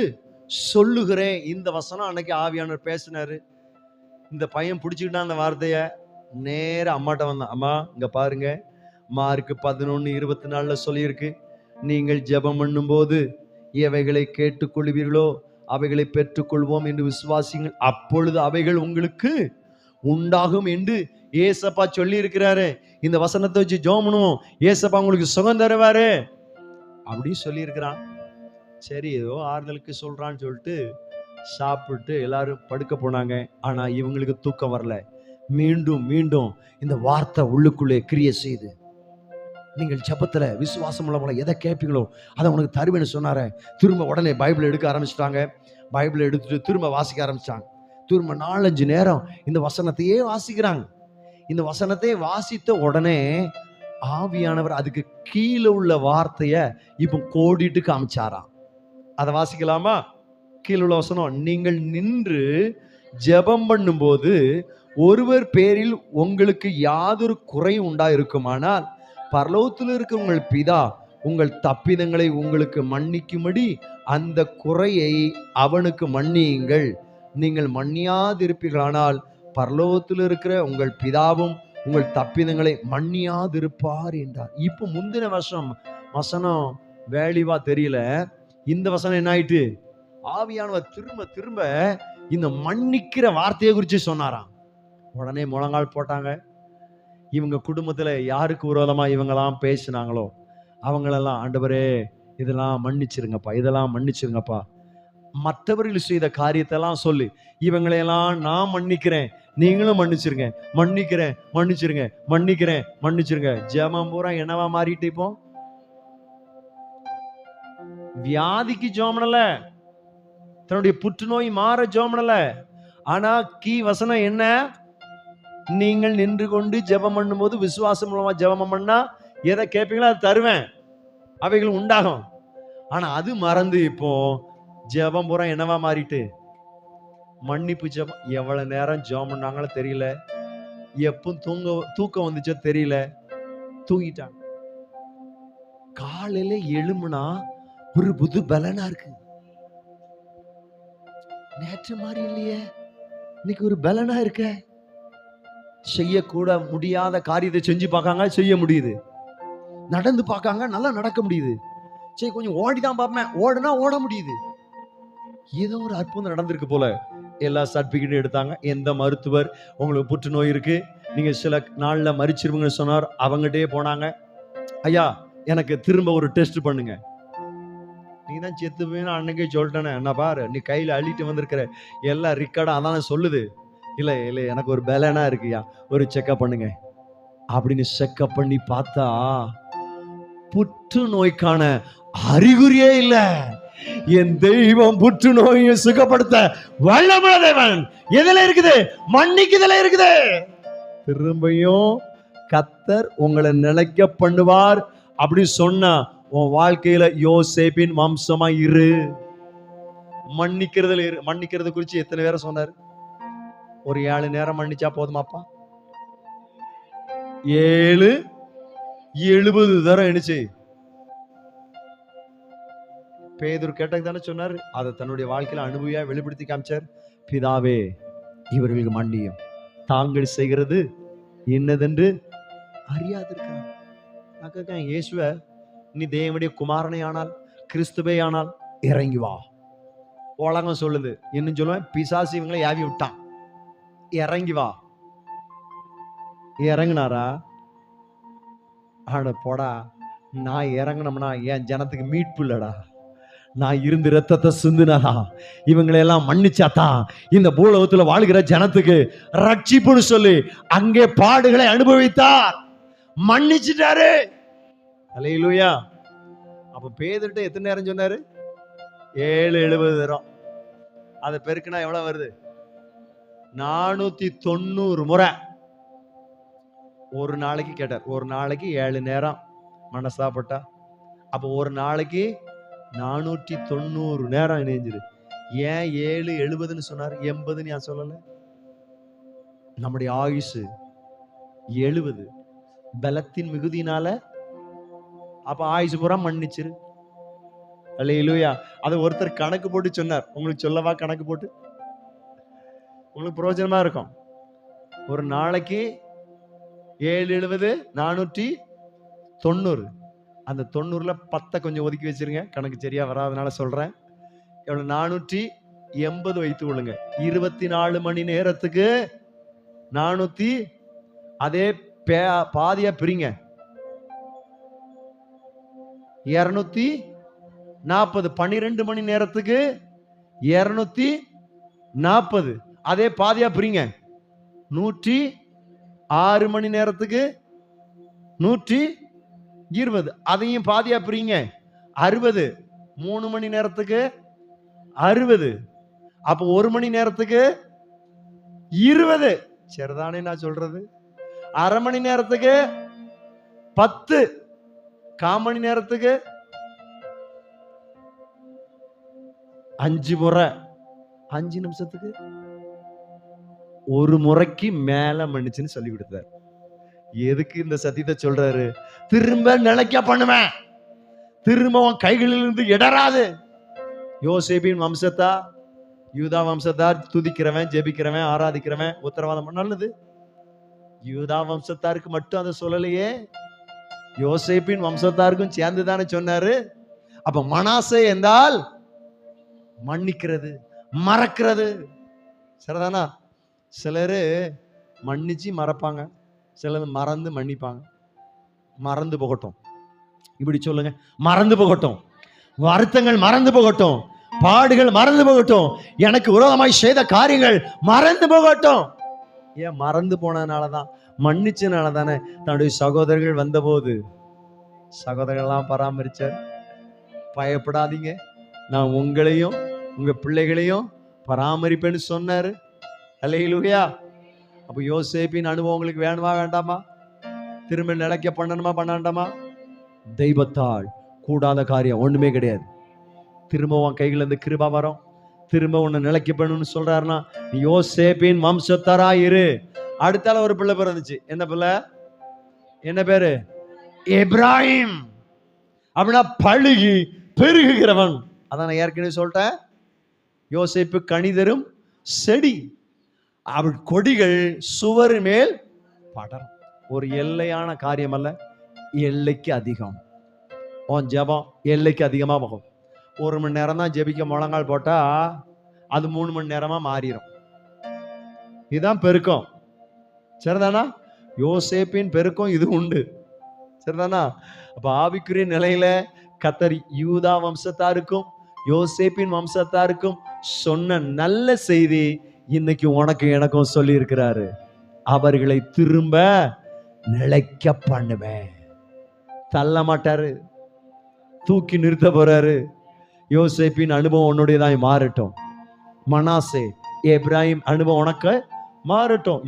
சொல்லுகிறேன். இந்த வசனம் அன்னைக்கு ஆவியானவர் பேசினாரு. இந்த பையன் பிடிச்சுக்கிட்டான் அந்த வார்த்தைய, நேர அம்மாட்ட வந்தான். அம்மா இங்க பாருங்க, மார்க் 11:24 சொல்லியிருக்கு, நீங்கள் ஜெபம் பண்ணும்போது எவைகளை கேட்டுக்கொள்வீர்களோ அவைகளை பெற்றுக்கொள்வோம் என்று விசுவாசிங்கள், அப்பொழுது அவைகள் உங்களுக்கு உண்டாகும் என்று ஏசப்பா சொல்லி இருக்கிறாரு. இந்த வசனத்தை வச்சு ஜெபம் பண்ணுவோம், ஏசப்பா உங்களுக்கு சுகம் தருவாரு அப்படின்னு சொல்லி இருக்கிறான். சரி, ஏதோ ஆறுதலுக்கு சொல்றான்னு சொல்லிட்டு சாப்பிட்டு எல்லாரும் படுக்க போனாங்க. ஆனா இவங்களுக்கு தூக்கம் வரல. மீண்டும் மீண்டும் இந்த வார்த்தை உள்ளுக்குள்ளே கிரியை செய்து, நீங்கள் ஜெபத்துல விசுவாசம் உள்ளவங்கள எதை கேட்பீங்களோ அதை உனக்கு தருவேன்னு சொன்னார. திரும்ப உடனே பைபிள் எடுக்க ஆரம்பிச்சிட்டாங்க. பைபிள் எடுத்துட்டு திரும்ப வாசிக்க ஆரம்பிச்சிட்டாங்க. திரும்ப 4-5 நேரம் இந்த வசனத்தையே வாசிக்கிறாங்க. இந்த வசனத்தையே வாசித்த உடனே ஆவியானவர் அதுக்கு கீழே உள்ள வார்த்தைய இப்ப கோடிட்டு காமிச்சாராம். அதை வாசிக்கலாமா? கீழே உள்ள வசனம், நீங்கள் நின்று ஜெபம் பண்ணும்போது ஒருவர் பேரில் உங்களுக்கு யாதொரு குறை உண்டா இருக்குமானால் பரலோகத்தில் இருக்க உங்கள் பிதா உங்கள் தப்பிதங்களை உங்களுக்கு மன்னிக்கும்படி அந்த குறையை அவனுக்கு மன்னியுங்கள். நீங்கள் மன்னியாதிருப்பீர்களானால் பரலோகத்தில் இருக்கிற உங்கள் பிதாவும் உங்கள் தப்பிதங்களை மன்னியாதிருப்பார் என்றார். இப்போ முந்தின வசனம் வேலிவா தெரியல, இந்த வசனம் என்ன ஆயிட்டு, ஆவியானவர் திரும்ப திரும்ப இந்த மன்னிக்கிற வார்த்தையை குறித்து சொன்னாராம். உடனே முழங்கால் போட்டாங்க. இவங்க குடும்பத்துல யாருக்கு விரோதமா இவங்கெல்லாம் பேசினாங்களோ அவங்களெல்லாம், ஆண்டவரே இதெல்லாம் மன்னிச்சிருங்கப்பா, இதெல்லாம் மன்னிச்சிருங்கப்பா. மற்றவர்கள் செய்த காரியத்தெல்லாம் சொல்லி, இவங்களையெல்லாம் நான் மன்னிக்கிறேன், நீங்களும் மன்னிச்சிருங்க, மன்னிக்கிறேன், மன்னிச்சிருங்க, மன்னிக்கிறேன், மன்னிச்சிருங்க. ஜெபம் பூரா என்னவா மாறிட்டு, இப்போ வியாதிக்கு ஜெபம் பண்ணல, தன்னுடைய புற்றுநோய் மாற ஜெபம் பண்ணல. ஆனா கீ வசனம் என்ன, நீங்கள் நின்று கொண்டு ஜெபம் பண்ணும்போது விசுவாசம் மூலமா ஜெபம் பண்ணா எதை கேட்பீங்களோ அது தருவேன், அவைகள் உண்டாகும். ஆனா அது மறந்து இப்போ ஜெபம் பூரா என்னவா மாறிட்டு, மன்னிப்பு ஜெபம். எவ்வளவு நேரம் ஜெபம் பண்ணாங்களோ தெரியல, எப்போ தூக்கம் வந்துச்சோ தெரியல, தூங்கிட்டாங்க. காலையில எழும்புனா ஒரு புது பலனா இருக்கு. நேற்று மாதிரி இல்லையே, இன்னைக்கு ஒரு பலனா இருக்க. செய்யக்கூட முடியாத காரியத்தை செஞ்சு பார்க்காங்க, செய்ய முடியுது. நடந்து பார்க்காங்க, நல்லா நடக்க முடியுது. சரி கொஞ்சம் ஓடிதான் பார்ப்பேன், ஓடுனா ஓட முடியுது. ஏதோ ஒரு அற்புதம் நடந்திருக்கு போல. எல்லா சர்டிபிகேட்டும் எடுத்தாங்க. எந்த மருத்துவர் உங்களுக்கு புற்றுநோய் இருக்கு, நீங்க சில நாள்ல மரிச்சிருவீங்கன்னு சொன்னார், அவங்ககிட்டயே போனாங்க. ஐயா எனக்கு திரும்ப ஒரு டெஸ்ட் பண்ணுங்க. நீ தான் செத்து போய் அன்னைக்கே சொல்லிட்டேனே, என்ன பாரு நீ கையில அள்ளிட்டு வந்திருக்கிற எல்லாம் ரிக்கார்டா அதானே சொல்லுது. இல்ல இல்ல எனக்கு ஒரு பலனா இருக்குயா, ஒரு செக்அப் பண்ணுங்க அப்படின்னு செக்அப் பண்ணி பார்த்தா புற்றுநோய்க்கான அறிகுறியே இல்ல. என் தெய்வம் புற்றுநோயை சுகப்படுத்த வல்லமுள்ள தேவன். எதுல இருக்குது? மன்னிக்குதல இருக்குது. திரும்பியும் கர்த்தர் உங்களை நிலைக்க பண்ணுவார் அப்படி சொன்னா உன் வாழ்க்கையில யோசேப்பின் வம்சமா இரு. மன்னிக்கிறதுல இரு. மன்னிக்கிறது குறிச்சு எத்தனை பேரை சொன்னாரு? ஒரு 7 நேரம் மன்னிச்சா போதுமாப்பா? 70 தரம் எண்ணிச்சு. பேதுரு கேட்டது தானே சொன்னாரு. அதை தன்னுடைய வாழ்க்கையில அனுபவியா வெளிப்படுத்தி காமிச்சார். பிதாவே இவர்களுக்கு மன்னியும், தாங்கள் செய்கிறது என்னதென்று அறியாதிருக்கிறார். இயேசுவ நீ தேவனுடைய குமாரனை ஆனால், கிறிஸ்துவே ஆனால் இறங்கி வா. உலகம் சொல்லுது. இன்னும் சொல்லுவேன், பிசாசு இவங்களை யாவி விட்டான், இறங்கி வா. இறங்குனாரா? ஆட போடா, நான் இறங்கினோம்னா என் ஜனத்துக்கு மீட்பு இல்லடா. நான் இருந்து ரத்தத்தை சிந்துனதா இவங்களை எல்லாம் மன்னிச்சாதான் இந்த பூலோகத்துல வாழ்கிற ஜனத்துக்கு ரட்சிப்புன்னு சொல்லி அங்கே பாடுகளை அனுபவித்தார், மன்னிச்சிட்டாரு. அல்லேலூயா. அப்ப பேதுருட்ட எத்தனை நேரம் சொன்னாரு? 70 தரம். அதை பெருக்குனா எவ்வளவு வருது? 490 முறை. ஒரு நாளைக்கு கேட்டார். ஒரு நாளைக்கு 7 நேரம் மனசாப்பட்டா, அப்ப ஒரு நாளைக்கு 490 நேரம் இணைஞ்சிரு. ஏன் 7 70ன்னு சொன்னாரு? 80ன்னு நான் சொல்லல. நம்முடைய ஆயுசு 70 பலத்தின் மிகுதினால. அப்ப ஆயுசு பூரா மன்னிச்சிரு. அல்லேலூயா. அது ஒருத்தர் கணக்கு போட்டு சொன்னார். உங்களுக்கு சொல்லவா கணக்கு போட்டு? உங்களுக்கு பிரயோஜனமா இருக்கும். ஒரு நாளைக்கு 7 70 490. அந்த 90ல 10 கொஞ்சம் ஒதுக்கி வச்சிருங்க. கணக்கு சரியா வராதனால சொல்றேன். 480 வைத்துக் கொள்ளுங்க. 24 மணி நேரத்துக்கு 400, அதே பாதியா பிரிங்க. 240. 12 மணி நேரத்துக்கு 240, அதே பாதியா பிரிங்க. 106 மணி நேரத்துக்கு 120, அதையும் பாதியா பிரிங்க. 60. 3 மணி நேரத்துக்கு 60. அப்ப 1 மணி நேரத்துக்கு 20. சரிதானே நான் சொல்றது? அரை மணி நேரத்துக்கு 10. கால் மணி நேரத்துக்கு 5 முறை. 5 நிமிஷத்துக்கு 1 முறைக்கு மேல மன்னிச்சுன்னு சொல்லி கொடுத்தார். எதுக்கு இந்த சத்தியத்தை சொல்றாரு? திரும்ப நிலைக்க பண்ணுவேன், திரும்ப உன் கைகளிலிருந்து இடராது. யோசேப்பின் வம்சத்தா, யூதா வம்சத்தார் துதிக்கிறவன், ஜெபிக்கிறவன், ஆராதிக்கிறவன், உத்தரவாதம் நல்லது. யூதா வம்சத்தாருக்கு மட்டும் அதை சொல்லலையே, யோசேப்பின் வம்சத்தாருக்கும் சேர்ந்து தானே சொன்னாரு. அப்ப மனாசே என்றால் மன்னிக்கிறது, மறக்கிறது. சரிதானா? சிலரு மன்னிச்சு மறப்பாங்க, சிலர் மறந்து மன்னிப்பாங்க. மறந்து போகட்டும். இப்படி சொல்லுங்க, மறந்து போகட்டும். வருத்தங்கள் மறந்து போகட்டும், பாடுகள் மறந்து போகட்டும், எனக்கு விரோதமாய் செய்த காரியங்கள் மறந்து போகட்டும். ஏன் மறந்து போனதுனாலதான், மன்னிச்சனால தானே தன்னுடைய சகோதரர்கள் வந்தபோது சகோதரர்கள்லாம் பராமரிச்சார். பயப்படாதீங்க, நான் உங்களையும் உங்க பிள்ளைகளையும் பராமரிப்பேன்னு சொன்னாரு. அல்லேலூயா. அப்ப யோசேப்பின் அனுபவம் உங்களுக்கு வேணுமா வேண்டாமா? திரும்ப நிலைக்க பண்ணணுமா பண்ணாண்டாமா? தெய்வத்தால் கூடாத காரியம் ஒண்ணுமே கிடையாது. திரும்ப உன் கைகள் இருந்து கிருபா வரும். திரும்ப உன்னை நிலைக்க பண்ணணும்னு சொல்றாருன்னா நீ யோசேப்பின் வம்சத்தாரா இரு. அடுத்தால ஒரு பிள்ளை பிறந்துச்சு. என்ன பிள்ளை? என்ன பேரு? எப்ராஹிம். அப்படின்னா பழுகி பெருகுகிறவன். அதான் நான் ஏற்கனவே சொல்லிட்டேன், யோசேப்பு கனிதரும் செடி. அவள் கொடிகள் சுவர் மேல் படரும். ஒரு எல்லையான காரியம் அல்ல, எல்லைக்கு அதிகம். உன் ஜெபம் எல்லைக்கு அதிகமா போகும். 1 மணி நேரம் தான் ஜெபிக்க முழங்கால் போட்டா அது 3 மணி நேரமா மாறிடும். இதுதான் பெருக்கம். சரிதானா? யோசேப்பின் பெருக்கம் இது உண்டு. சரிதானா? அப்ப ஆவிக்குரிய நிலையில கர்த்தர் யூதா வம்சத்தாருக்கும் யோசேப்பின் வம்சத்தாருக்கும் சொன்ன நல்ல செய்தி இன்னைக்கு உனக்கு எனக்கும் சொல்லி இருக்கிறாரு. அவர்களை திரும்ப நிலைக்க பண்ணுவேன். தள்ள மாட்டாரு, தூக்கி நிறுத்த போறாரு. யோசேப்பின் அனுபவம் உன்னுடையதாய் மாறட்டும். மனாசே எப்ராஹிம் அனுபவம் உனக்கு மாறட்டும்.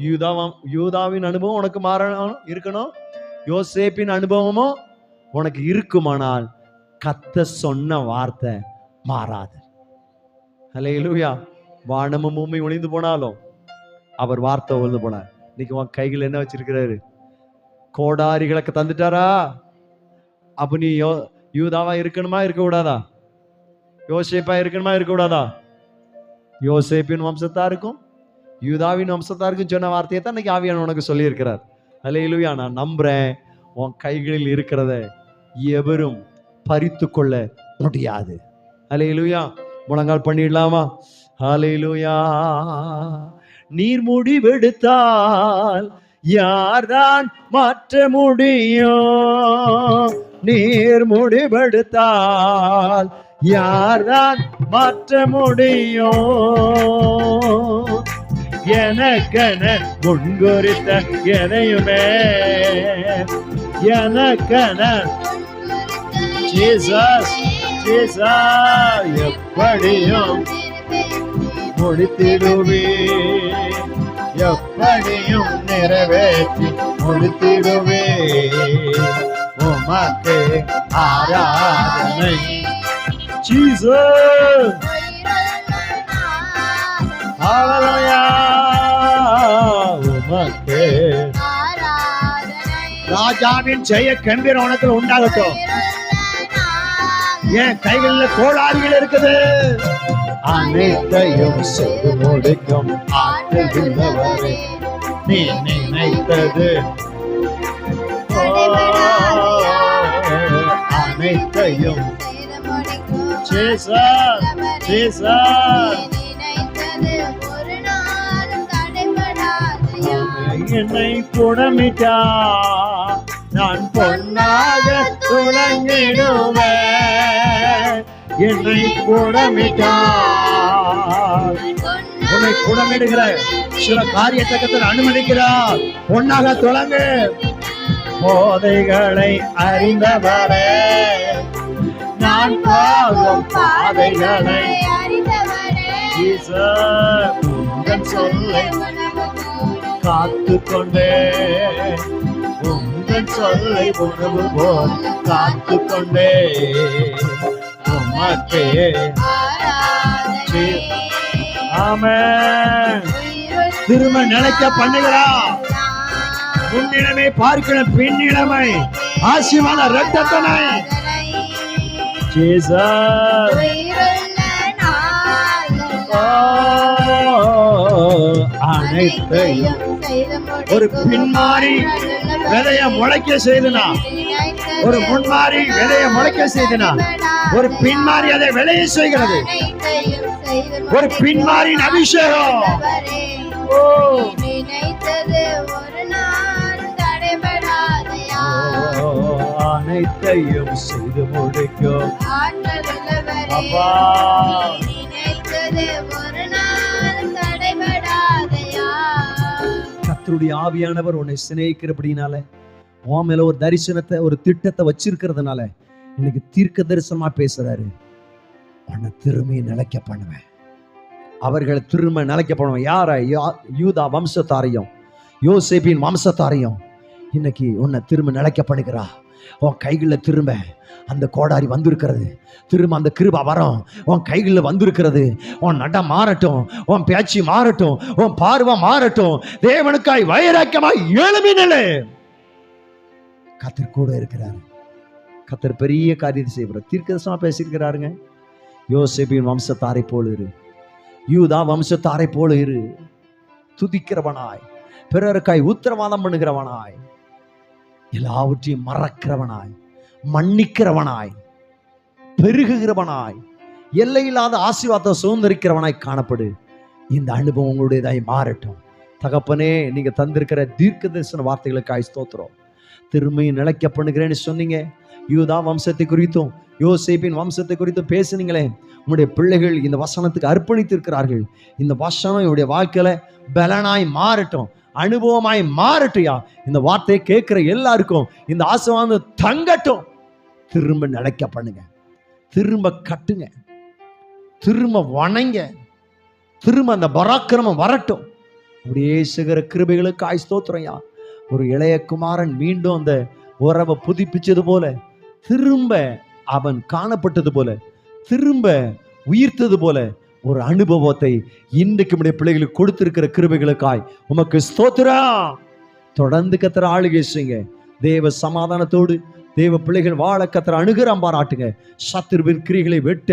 யூதாவின் அனுபவம் உனக்கு மாறணும், இருக்கணும். யோசேப்பின் அனுபவமும் உனக்கு இருக்குமானால் கர்த்தர் சொன்ன வார்த்தை மாறாது. ஹல்லேலூயா. வானமும் பூமி ஒளிந்து போனாலும் அவர் வார்த்தை ஒளிந்து போனார். இன்னைக்கு உன் கைகள் என்ன வச்சிருக்கிறாரு? கோடாரிகளுக்கு தந்துட்டாரா? அப்ப நீ யூதாவா இருக்கணுமா, இருக்க கூடாதா? யோசேப்பா இருக்கணுமா, இருக்க கூடாதா? யோசேப்பின் வம்சத்தாருக்கும் யூதாவின் வம்சத்தாருக்கும் சொன்ன வார்த்தையை தான் இன்னைக்கு ஆவியானவர் உனக்கு சொல்லி இருக்கிறார். ஹல்லேலூயா. நான் நம்புறேன், உன் கைகளில் இருக்கிறத எவரும் பறித்து கொள்ள முடியாது. ஹல்லேலூயா. முழங்கால் பண்ணிடலாமா? ஹல்லேலூயா. நீர் முடிவெடுத்தால் யார்தான் மாற்ற முடியும்? நீர் முடிவெடுத்தால் யார்தான் மாற்ற முடியும்? எனக்கென முன்குறித்த எதையுமே எனக்கென ஜீசஸ் ஜீசஸ் எப்படியும் முடித்திடுவே, எப்படியும் நிறைவேற்றி முடித்திடுவே. உமக்கு ஆராதனை ஜீசஸ். ஹல்லேலூயா. உமக்கு ராஜாவின் ஜெய கம்பீரம் உனக்கு உண்டாகட்டும். என் கைகளில் கோளாறுகள் இருக்குது, அனைத்தையும் செய்து முடிக்கும் ஆற்றலுள்ளவரே, நீ நினைத்தது அனைத்தையும் என்னை புடமிட்டா நான் பொன்னாக துளங்கிடுவேன். என்னை புடமிட்டார், உன்னை புடமிடுகிற சில காரியத்தை கர்த்தர் அனுமதிக்கிறார். பொன்னாக துளங்கு. போதைகளை அறிந்தவரே, நான் போகும் பாதைகளை உங்கள் சொல்லை காத்து கொண்டே, உங்கள் சொல்லை உணவு போல் காத்து கொண்டே. உமக்கே ஆமென். திரும்ப நிலைக்க பண்ணுகிறா. முன்னிலைமை பார்க்கணும், பின்னிலைமை ஆசீர்வாத இரத்தத்தனை ஜீசஸ். அனைத்தையும் ஒரு பின்மாறி விதைய முளைக்க செய்தனா, ஒரு முன்மாறி விதைய முளைக்க செய்தனா, ஒரு பின்மாறி அதை விளைய செய்கிறது. ஒரு பின்மாரின் அபிஷேகம். அனைத்தையும் செய்து முடிக்கும் அப்பா. கர்த்தருடைய ஆவியானவர் உன்னை சிநேகிக்கிறபடினால, உன் மேல ஒரு தரிசனத்தை, ஒரு திட்டத்தை வச்சிருக்கிறதுனால இன்னைக்கு தீர்க்க தரிசனமா பேசுறாரு. உன்னை திரும்பி நிலைக்க பண்ணுவேன். அவர்களை திரும்ப நிலைக்க பண்ணுவேன். யார? யூதா வம்சத்தாரையும் யோசேப்பின் வம்சத்தாரையும் இன்னைக்கு உன்னை திரும்ப நிலைக்க பண்ணுகிறா. உன் கைகளில் திரும்ப அந்த கோடாரி வந்திருக்கிறது. திரும்ப அந்த கிருபை வரும் உன் கைகளில் வந்திருக்கிறது. உன் நடம் மாறட்டும், உன் பேச்சு மாறட்டும், உன் பார்வை மாறட்டும். தேவனுக்காய் வைராக்கியமாய் எழும்பி நில்லு. கர்த்தர் கூட இருக்கிறார். கர்த்தர் பெரிய காரியத்தை செய்வார். தீர்க்கதரிசனமா பேசியிருக்கிறாருங்க. யோசேப்பின் வம்சத்தாரை போல இரு, யூதா வம்சத்தாரை போல இரு, துதிக்கிறவனாய், பிறருக்காய் உத்தரவாதம் பண்ணுகிறவனாய், எல்லாவற்றையும் மறக்கிறவனாய், மன்னிக்கிறவனாய், பெருகுகிறவனாய், எல்லையில்லாத ஆசீர்வாதத்தை சுதந்திரிக்கிறவனாய் காணப்படு. இந்த அனுபவம் உங்களுடையதாய் மாறட்டும். தகப்பனே, நீங்க தந்திருக்கிற தீர்க்க தரிசன வார்த்தைகளுக்காய் ஸ்தோத்திரம். திரும்பியும் நிலைக்க பண்ணுகிறேன்னு சொன்னீங்க. யூதா வம்சத்தை குறித்தும் யோசேப்பின் வம்சத்தை குறித்தும் பேசுனீங்களே. உங்களுடைய பிள்ளைகள் இந்த வசனத்துக்கு அர்ப்பணித்திருக்கிறார்கள். இந்த வசனம் என்னுடைய வாழ்க்கையில பலனாய் மாறட்டும், அனுபவமாய் மாறட்டும். இந்த வார்த்தையை கேட்கிற எல்லாருக்கும் இந்த ஆசீர்வாதம் தங்கட்டும். திரும்ப நிலைக்க பண்ணுங்க, திரும்ப கட்டுங்க, திரும்ப வணங்க, திரும்ப அந்த பராக்கிரமம் வரட்டும். அப்படியே சிகர கிருபைகளுக்கு ஸ்தோத்திரம். ஒரு இளைய குமாரன் மீண்டும் அந்த உறவை புதுப்பிச்சது போல, திரும்ப அவன் காணப்பட்டது போல, திரும்ப உயிர்த்தது போல ஒரு அனுபவத்தை இன்றைக்கு நம்முடைய பிள்ளைகளுக்கு கொடுத்திருக்கிற கிருபைகளுக்காய் உமக்கு ஸ்தோத்திரம். தொடர்ந்து கர்த்தர் ஆளுகை செய்யுங்க. தேவ சமாதானத்தோடு தேவ பிள்ளைகள் வாழ கர்த்தர் அனுகிரகம் பாராட்டுங்க. சத்துருவின் கிரியைகளை வெட்ட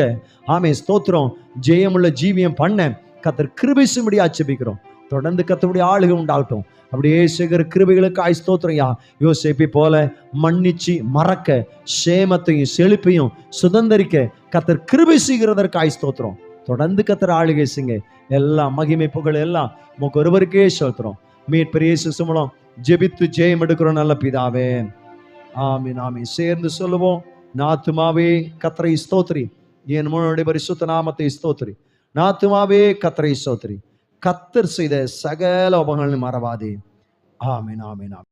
ஸ்தோத்திரம், ஜெயமுள்ள ஜீவியம் பண்ண கர்த்தர் கிருபை செய்யும்படியா ஜெபிக்கிறோம். தொடர்ந்து கர்த்தருடைய ஆளுகை உண்டாகட்டும். அப்படியே சேகர கிருபைகளுக்கு ஸ்தோத்திரம். யோசேப்பை போல மன்னிச்சு மறக்க, சேமத்தையும் செழிப்பையும் சுதந்திரிக்க கர்த்தர் கிருபை செய்கிறதற்கு ஸ்தோத்திரம். தொடர்ந்து கர்த்தர் ஆளுகை செய்யுங்க. எல்லா மகிமை புகழ் எல்லாம் உமக்கு ஒருவருக்கே ஸ்தோத்திரம். மீட்பர் இயேசு மூலம் ஜெபித்து ஜெயம் எடுக்கிறோம் நல்ல பிதாவே, ஆமீன் ஆமீன். சேர்ந்து சொல்லுவோம். நாத்துமாவே கர்த்தரை ஸ்தோத்திரி, என் முன்னுடைய பரிசுத்த நாமத்தை ஸ்தோத்திரி. நாத்துமாவே கர்த்தரை ஸ்தோத்திரி, கர்த்தர் செய்த சகல உபகாரங்களையும் மறவாதே. ஆமீன் ஆமீன் ஆமீன்.